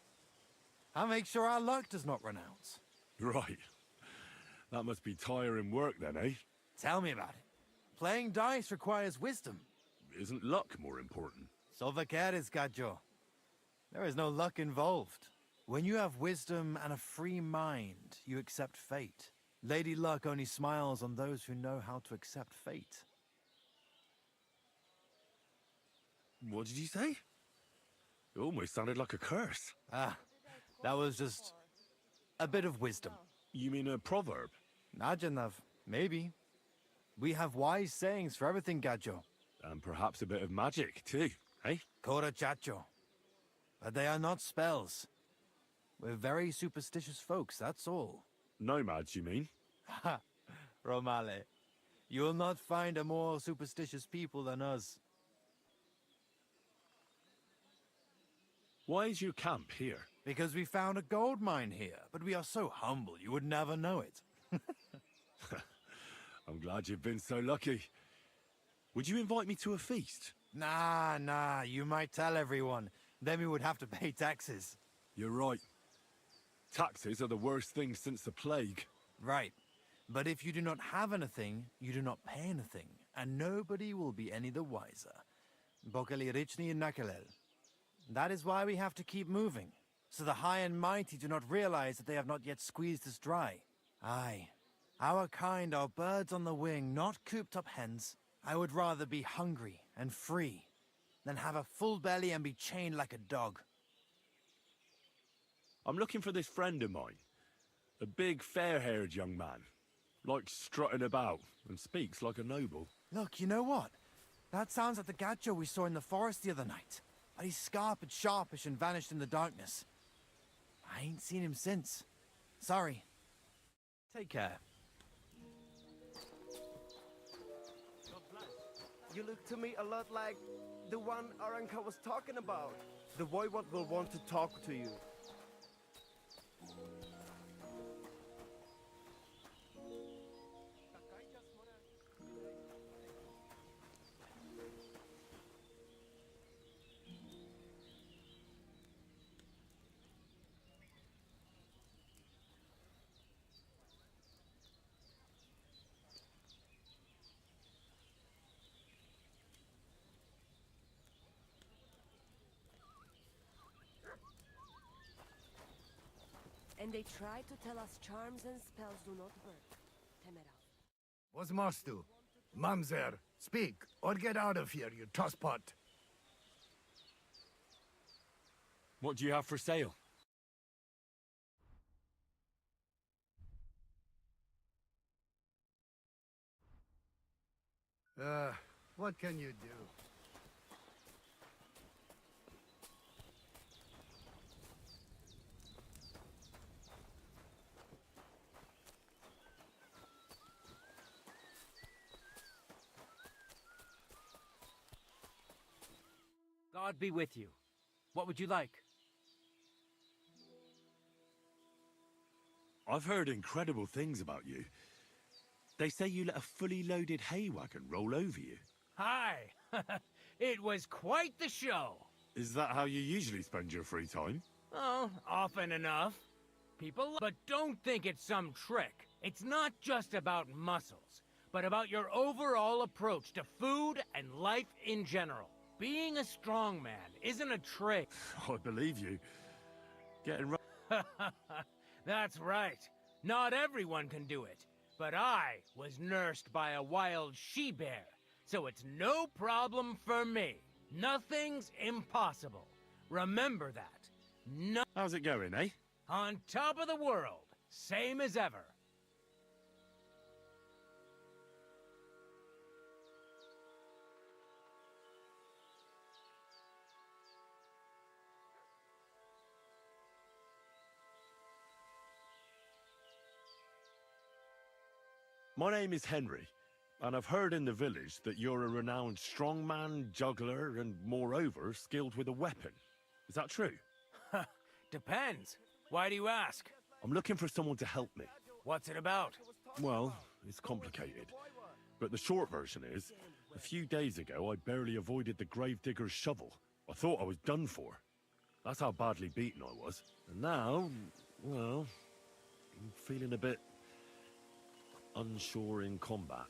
F: I make sure our luck does not run out.
C: Right. That must be tiring work then, eh?
F: Tell me about it. Playing dice requires wisdom.
C: Isn't luck more important?
F: So vaqueres, Gajo. There is no luck involved. When you have wisdom and a free mind, you accept fate. Lady Luck only smiles on those who know how to accept fate.
C: What did you say? It almost sounded like a curse.
F: Ah, that was just a bit of wisdom.
C: You mean a proverb?
F: Najanav, maybe. We have wise sayings for everything, Gajo.
C: And perhaps a bit of magic, too, eh?
F: Kora chacho. But they are not spells. We're very superstitious folks, that's all.
C: Nomads, you mean?
F: Ha! Romale. You'll not find a more superstitious people than us.
C: Why is your camp here?
F: Because we found a gold mine here, but we are so humble you would never know it.
C: I'm glad you've been so lucky. Would you invite me to a feast?
F: Nah, you might tell everyone. Then we would have to pay taxes.
C: You're right. Taxes are the worst thing since the plague.
F: Right. But if you do not have anything, you do not pay anything, and nobody will be any the wiser. Bokali Richni Nakalel. That is why we have to keep moving, so the high and mighty do not realize that they have not yet squeezed us dry. Aye. Our kind are birds on the wing, not cooped-up hens. I would rather be hungry and free than have a full belly and be chained like a dog.
C: I'm looking for this friend of mine. A big, fair-haired young man. Likes strutting about and speaks like a noble.
F: Look, you know what? That sounds like the gacho we saw in the forest the other night. But he's scarp and sharpish and vanished in the darkness. I ain't seen him since. Sorry. Take care.
L: You look to me a lot like the one Aranka was talking about. The voivod will want to talk to you.
M: And they try to tell us charms and spells do not work. Temerav.
G: What's Mastu? Mamzer, speak, or get out of here, you tosspot.
C: What do you have for sale?
G: What can you do?
H: God be with you. What would you like?
C: I've heard incredible things about you. They say you let a fully loaded hay wagon roll over you.
I: Hi! It was quite the show.
C: Is that how you usually spend your free time?
I: Oh, often enough. But don't think it's some trick. It's not just about muscles, but about your overall approach to food and life in general. Being a strong man isn't a trick.
C: I believe you. Getting right.
I: That's right. Not everyone can do it. But I was nursed by a wild she-bear, so it's no problem for me. Nothing's impossible. Remember that.
C: How's it going, eh?
I: On top of the world, same as ever.
C: My name is Henry, and I've heard in the village that you're a renowned strongman, juggler, and moreover, skilled with a weapon. Is that true?
I: Depends. Why do you ask?
C: I'm looking for someone to help me.
I: What's it about?
C: Well, it's complicated. But the short version is, a few days ago I barely avoided the gravedigger's shovel. I thought I was done for. That's how badly beaten I was. And now, well, I'm feeling a bit unsure in combat.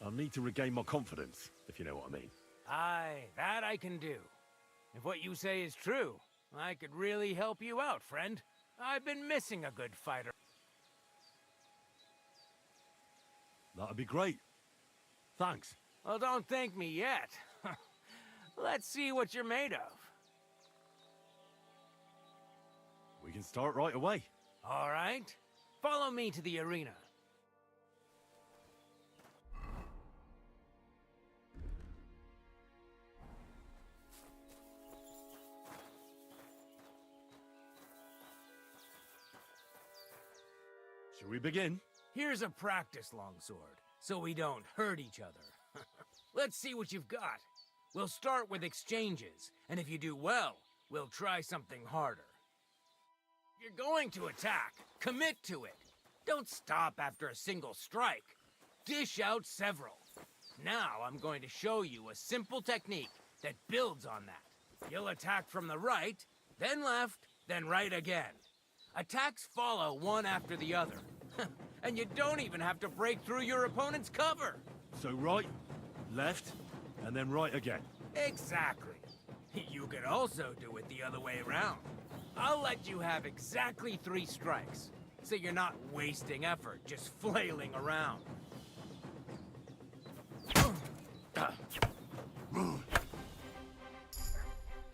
C: I'll need to regain my confidence, if you know what I mean.
I: Aye, that I can do. If what you say is true, I could really help you out, friend. I've been missing a good fighter.
C: That'd be great. Thanks.
I: Well, don't thank me yet. Let's see what you're made of.
C: We can start right away.
I: All right. Follow me to the arena.
C: Shall we begin?
I: Here's a practice longsword, so we don't hurt each other. Let's see what you've got. We'll start with exchanges, and if you do well, we'll try something harder. If you're going to attack, commit to it. Don't stop after a single strike. Dish out several. Now I'm going to show you a simple technique that builds on that. You'll attack from the right, then left, then right again. Attacks follow one after the other. And you don't even have to break through your opponent's cover.
C: So right, left, and then right again.
I: Exactly. You could also do it the other way around. I'll let you have exactly 3 strikes, so you're not wasting effort just flailing around.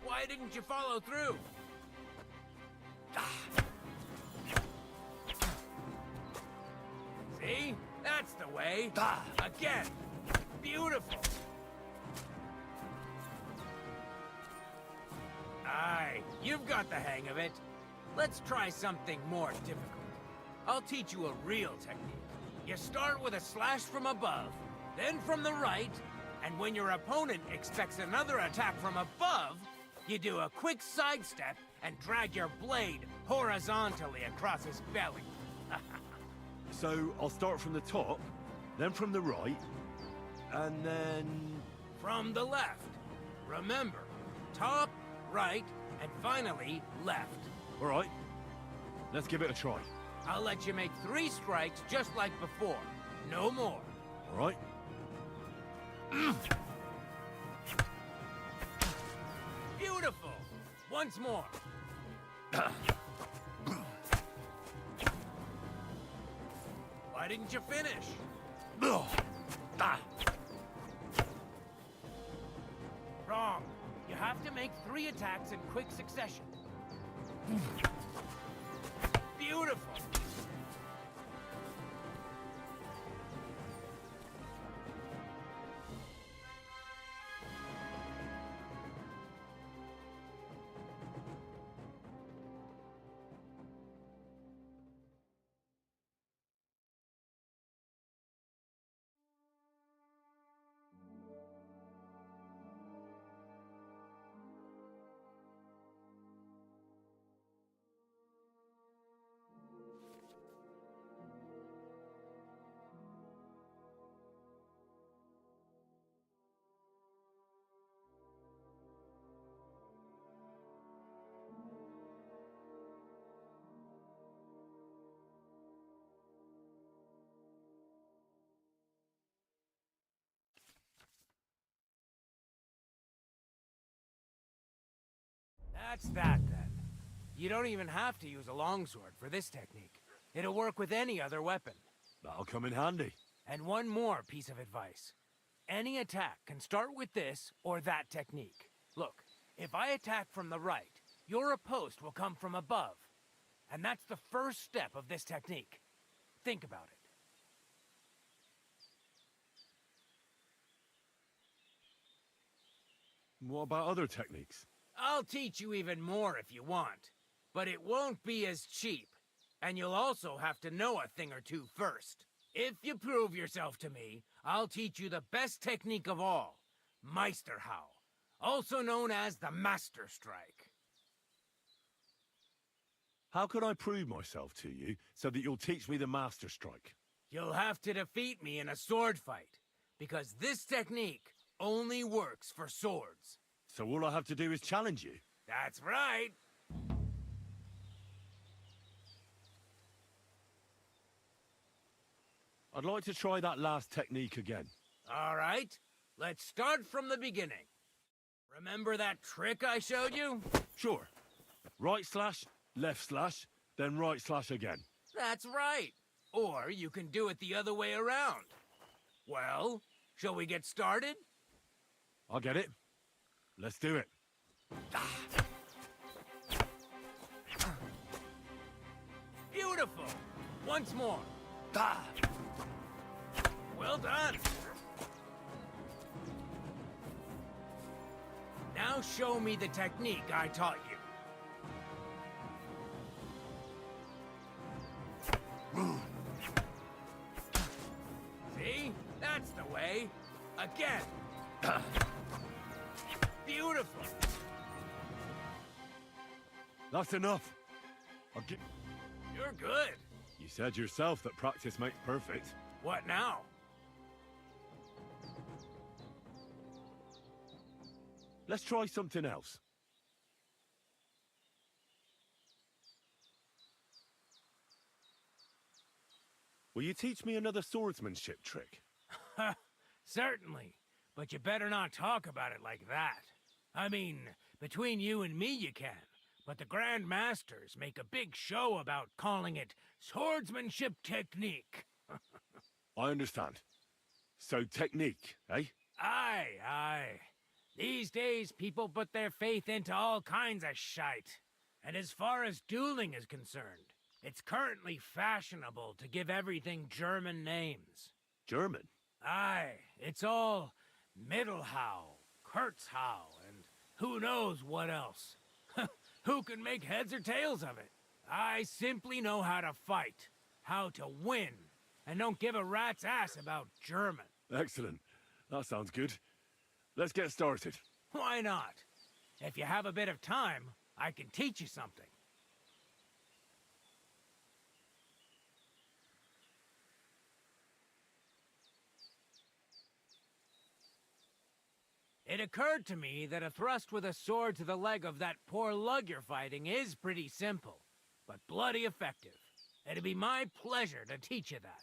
I: Why didn't you follow through? See? That's the way. Again. Beautiful. Aye, you've got the hang of it. Let's try something more difficult. I'll teach you a real technique. You start with a slash from above, then from the right, and when your opponent expects another attack from above, you do a quick sidestep and drag your blade horizontally across his belly.
C: So I'll start from the top, then from the right, and then...
I: From the left. Remember, top, right, and finally left.
C: All right, let's give it a try.
I: I'll let you make 3 strikes just like before. No more.
C: All right.
I: Beautiful. Once more. Why didn't you finish? Wrong. You have to make 3 attacks in quick succession. Beautiful. That's that, then. You don't even have to use a longsword for this technique. It'll work with any other weapon.
C: That'll come in handy.
I: And one more piece of advice. Any attack can start with this or that technique. Look, if I attack from the right, your riposte will come from above. And that's the first step of this technique. Think about it.
C: What about other techniques?
I: I'll teach you even more if you want. But it won't be as cheap. And you'll also have to know a thing or two first.
H: If you prove yourself to me, I'll teach you the best technique of all, Meisterhau, also known as the Master Strike.
C: How can I prove myself to you so that you'll teach me the Master Strike?
H: You'll have to defeat me in a sword fight, because this technique only works for swords.
C: So all I have to do is challenge you?
H: That's right.
C: I'd like to try that last technique again.
H: All right, let's start from the beginning. Remember that trick I showed you?
C: Sure. Right slash, left slash, then right slash again.
H: That's right. Or you can do it the other way around. Well, shall we get started?
C: I'll get it. Let's do it.
H: Beautiful. Once more. Well done. Now show me the technique I taught you. See? That's the way. Again. Beautiful.
C: That's enough.
H: You're good.
C: You said yourself that practice makes perfect.
H: What now?
C: Let's try something else. Will you teach me another swordsmanship trick?
H: Certainly, but you better not talk about it like that. I mean, between you and me you can, but the Grand Masters make a big show about calling it swordsmanship technique.
C: I understand. So technique, eh?
H: Aye, aye. These days people put their faith into all kinds of shite. And as far as dueling is concerned, it's currently fashionable to give everything German names.
C: German?
H: Aye, it's all Mittelhau, Kurzhau, and who knows what else. Who can make heads or tails of it? I simply know how to fight, how to win, and don't give a rat's ass about German.
C: Excellent. That sounds good. Let's get started.
H: Why not? If you have a bit of time, I can teach you something. It occurred to me that a thrust with a sword to the leg of that poor lug you're fighting is pretty simple, but bloody effective. It'd be my pleasure to teach you that.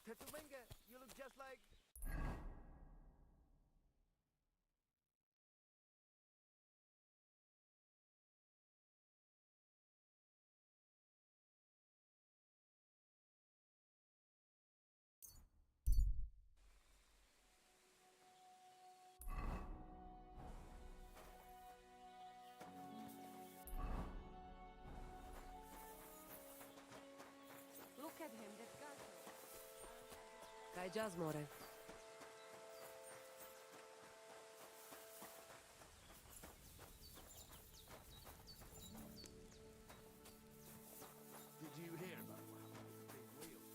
L: Tetumenga, you look just like...
M: Look at him, that guy. Kaj jazz, more.
E: Did you hear about what happened with the big wheel?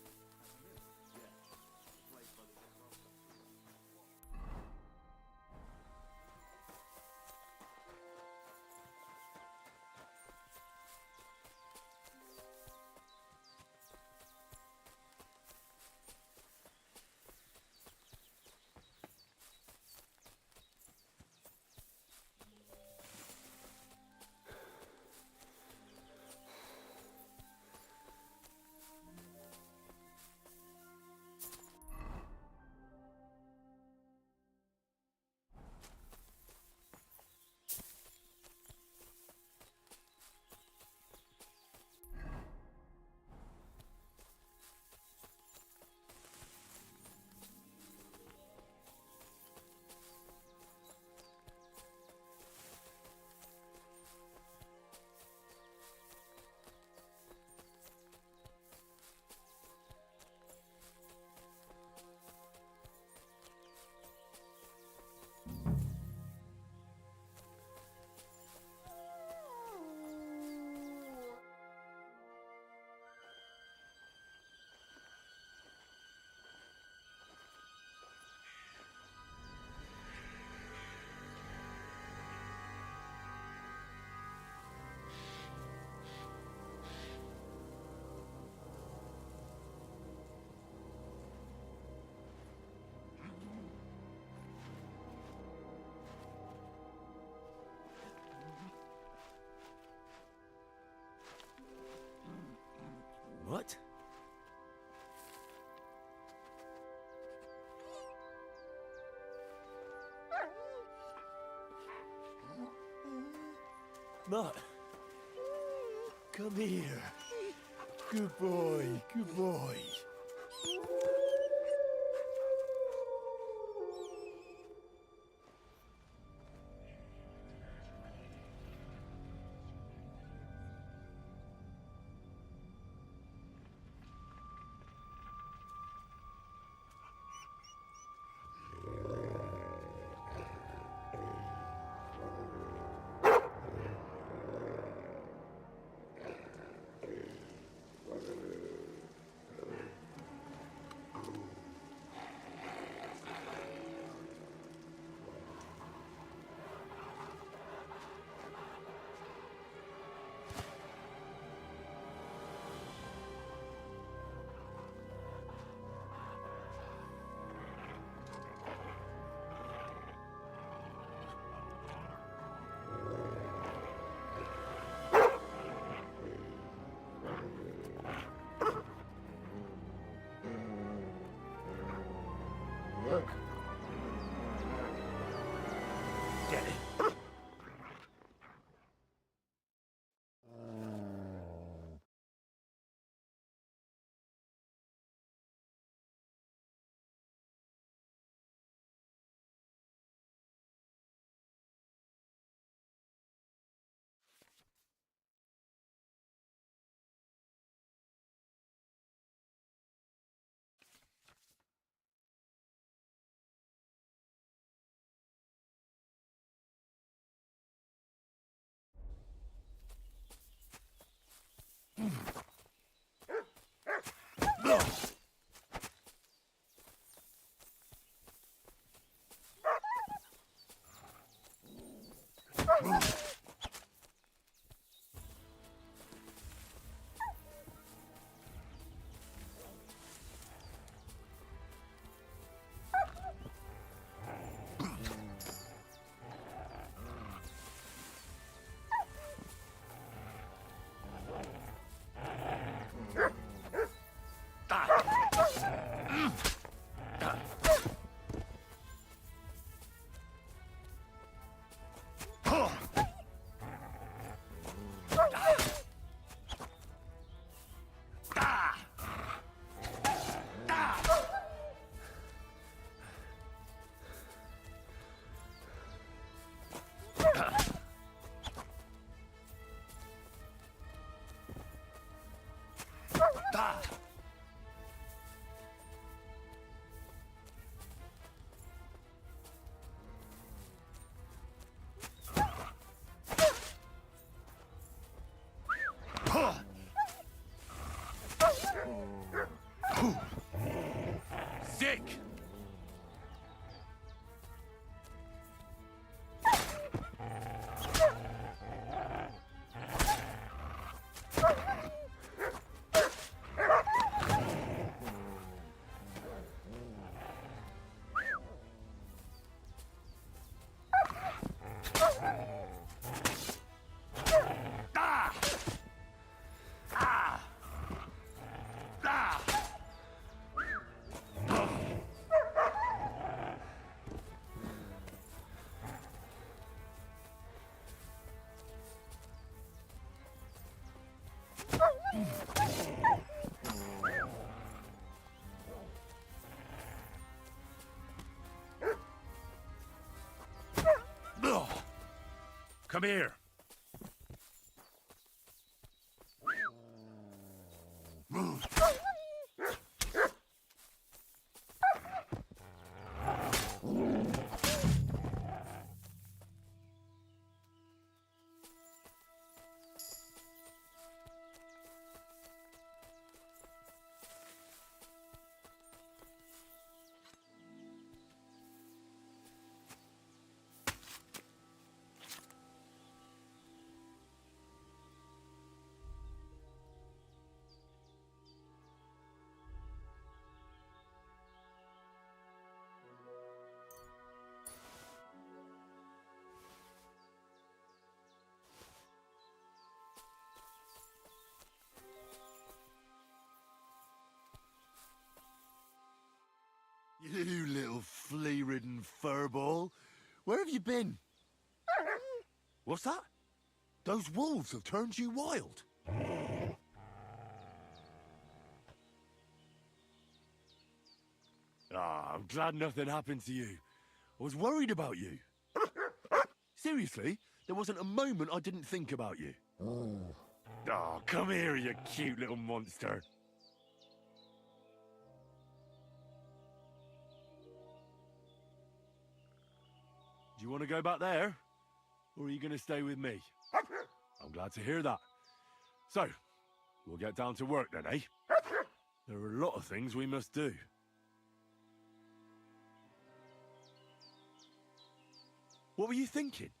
E: Yeah. Place by the
C: What? Mutt, come here. Good boy, good boy. Get it. Sick! Come here. Move. furball. Where have you been? What's that? Those wolves have turned you wild. Ah, I'm glad nothing happened to you. I was worried about you. Seriously, there wasn't a moment I didn't think about you. Oh, come here, you cute little monster. Do you want to go back there? Or are you going to stay with me? I'm glad to hear that. So, we'll get down to work then, eh? There are a lot of things we must do. What were you thinking?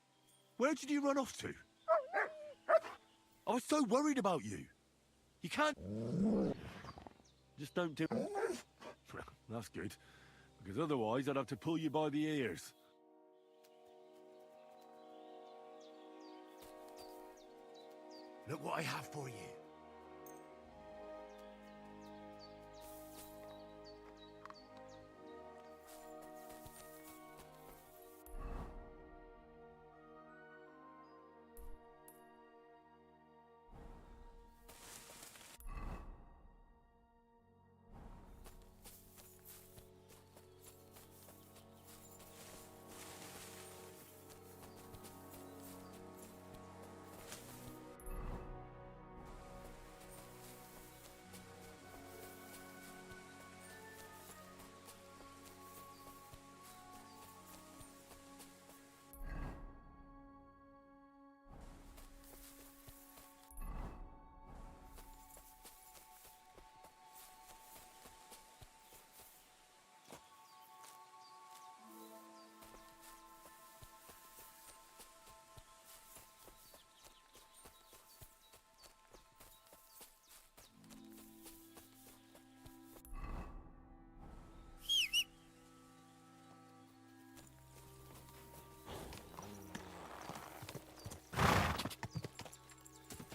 C: Where did you run off to? I was so worried about you. You can't... Just don't do... That's good. Because otherwise I'd have to pull you by the ears. Look what I have for you.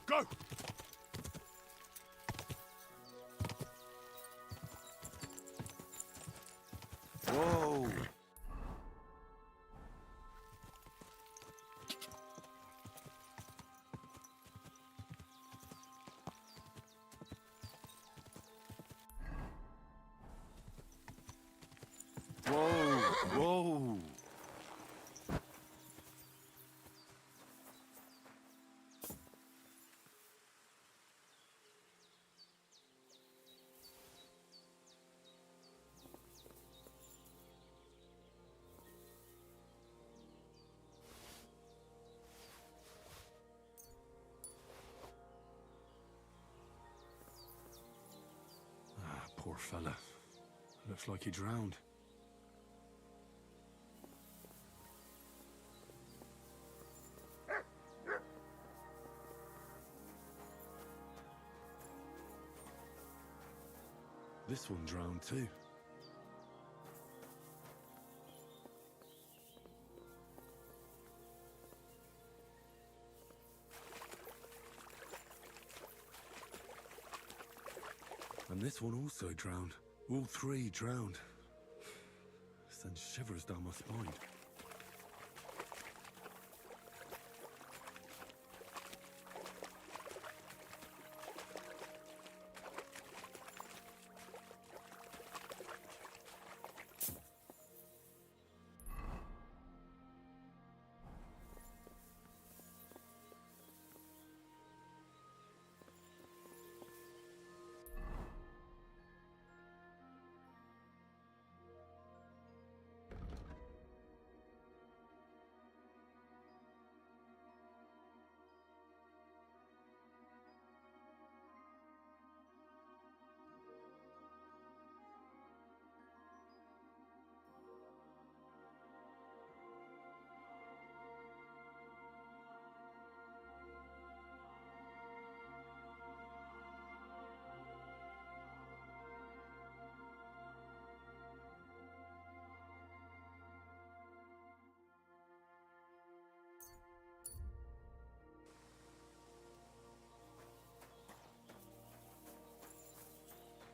C: Go! Whoa! Whoa! Whoa! Poor fella. Looks like he drowned. This one drowned too. And this one also drowned. All three drowned. Sends shivers down my spine.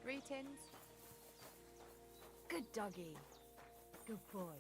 A: Greetings. Good doggy. Good boy.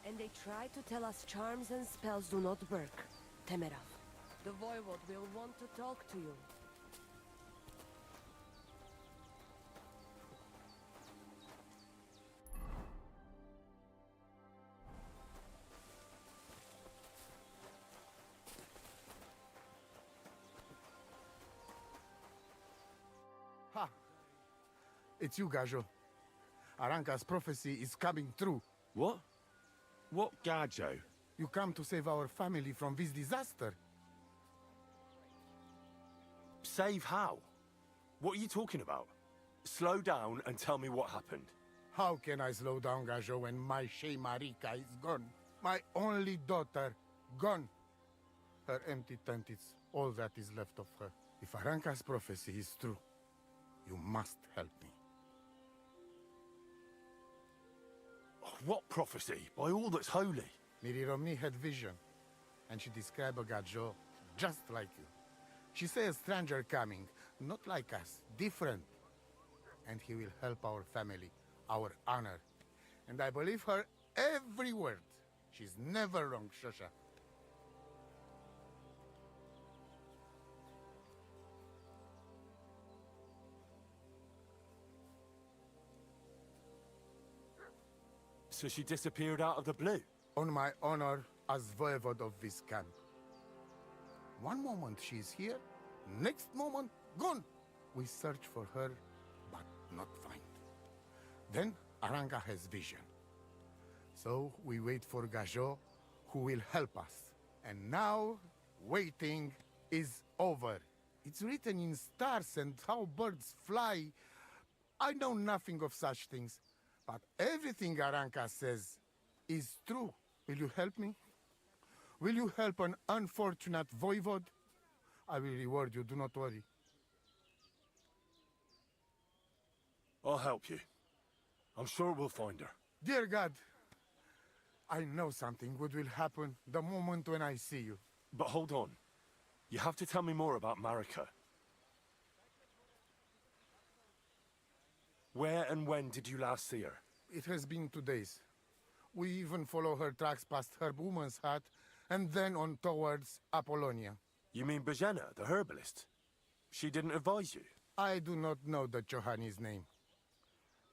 M: And they try to tell us charms and spells do not work. Temerov, the Voivod will want to talk to you.
N: Ha! It's you, Gajo. Aranka's prophecy is coming true.
C: What? What Gajo?
N: You come to save our family from this disaster.
C: Save how? What are you talking about? Slow down and tell me what happened.
N: How can I slow down, Gajo, when my Shea Marika is gone? My only daughter, gone. Her empty tent is all that is left of her. If Aranka's prophecy is true, you must help me.
C: What prophecy? By all that's holy.
N: Miri Romni had vision, and she described a Gajo just like you. She said a stranger coming, not like us, different. And he will help our family, our honor. And I believe her every word. She's never wrong, Shosha.
C: So she disappeared out of the blue?
N: On my honor as voivode of this camp. One moment she's here, next moment gone. We search for her, but not find. Then Aranka has vision. So we wait for Gajo, who will help us. And now, waiting is over. It's written in stars and how birds fly. I know nothing of such things, but everything Aranka says is true. Will you help me? Will you help an unfortunate voivode? I will reward you, do not worry.
C: I'll help you. I'm sure we'll find her.
N: Dear God, I know something good will happen the moment when I see you.
C: But hold on. You have to tell me more about Marika. Where and when did you last see her?
N: It has been 2 days. We even follow her tracks past her woman's hut and then on towards Apollonia.
C: You mean Bajena, the herbalist? She didn't advise you?
N: I do not know the Johani's name,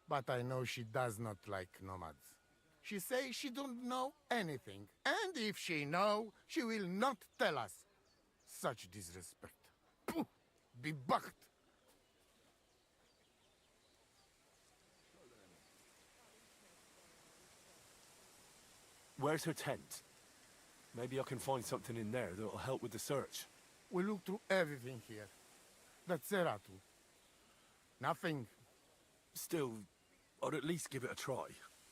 N: but I know she does not like nomads. She says she don't know anything, and if she know, she will not tell us. Such disrespect. Pooh! Be bucked!
C: Where's her tent? Maybe I can find something in there that'll help with the search.
N: We look through everything here. That's Zeratu. Nothing.
C: Still, I'd at least give it a try.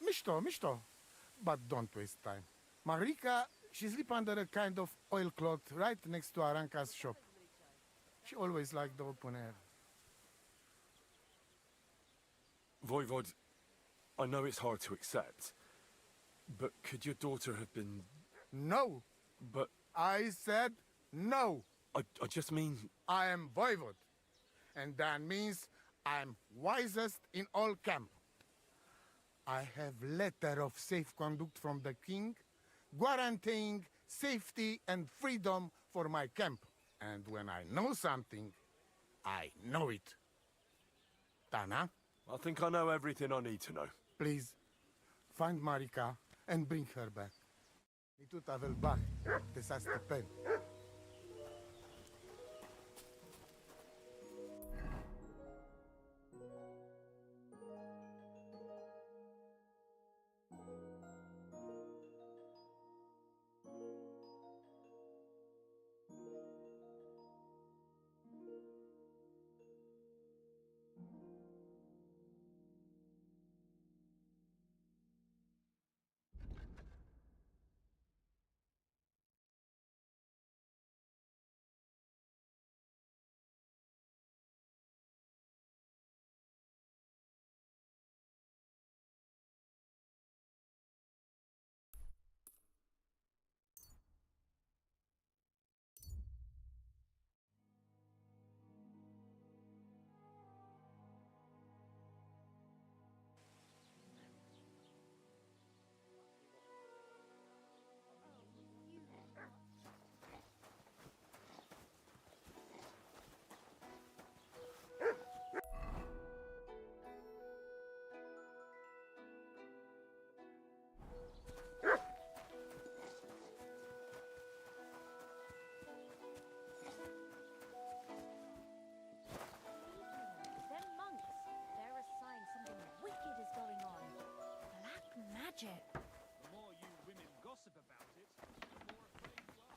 N: Mishto. But don't waste time. Marika, she sleep under a kind of oilcloth right next to Aranka's shop. She always liked the open air.
C: Voivod, I know it's hard to accept, but could your daughter have been...
N: No!
C: But...
N: I said no!
C: I just mean...
N: I am Voivod, and that means I'm wisest in all camp. I have letter of safe conduct from the king, guaranteeing safety and freedom for my camp. And when I know something, I know it. Tana?
C: I think I know everything I need to know.
N: Please, find Marika and bring her back. Nitut avel bach, tesas te pen.
K: gossip about it, the more afraid you are.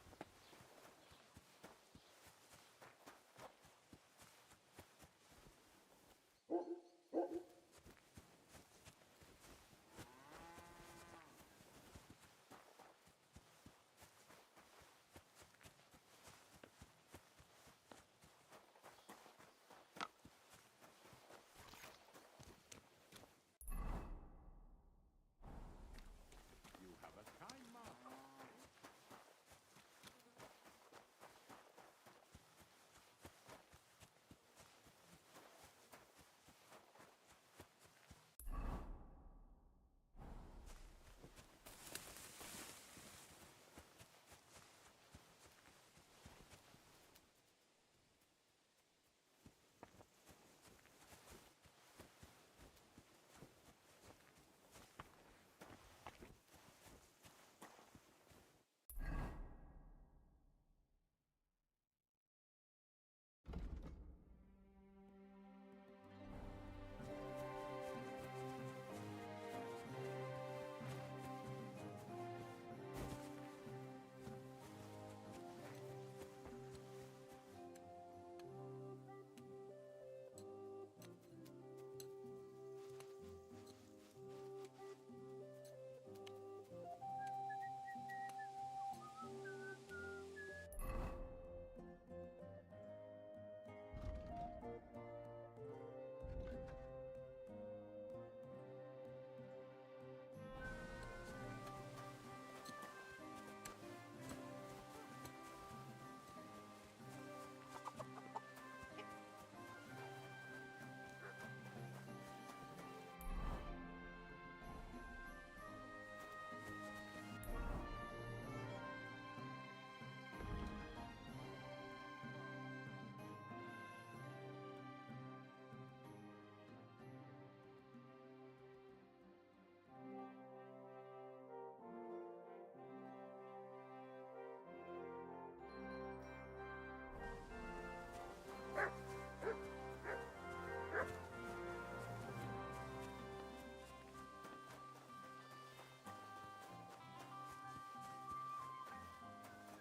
C: You have a kind master.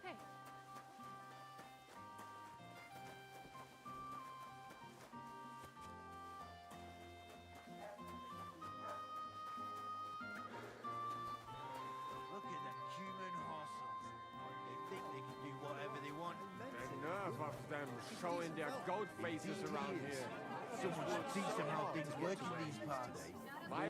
A: Hey.
D: Look at the human hustles. They think they can do whatever they want.
C: The nerve of them showing their goat faces around here.
D: Someone should teach them how things work in these parts.
C: My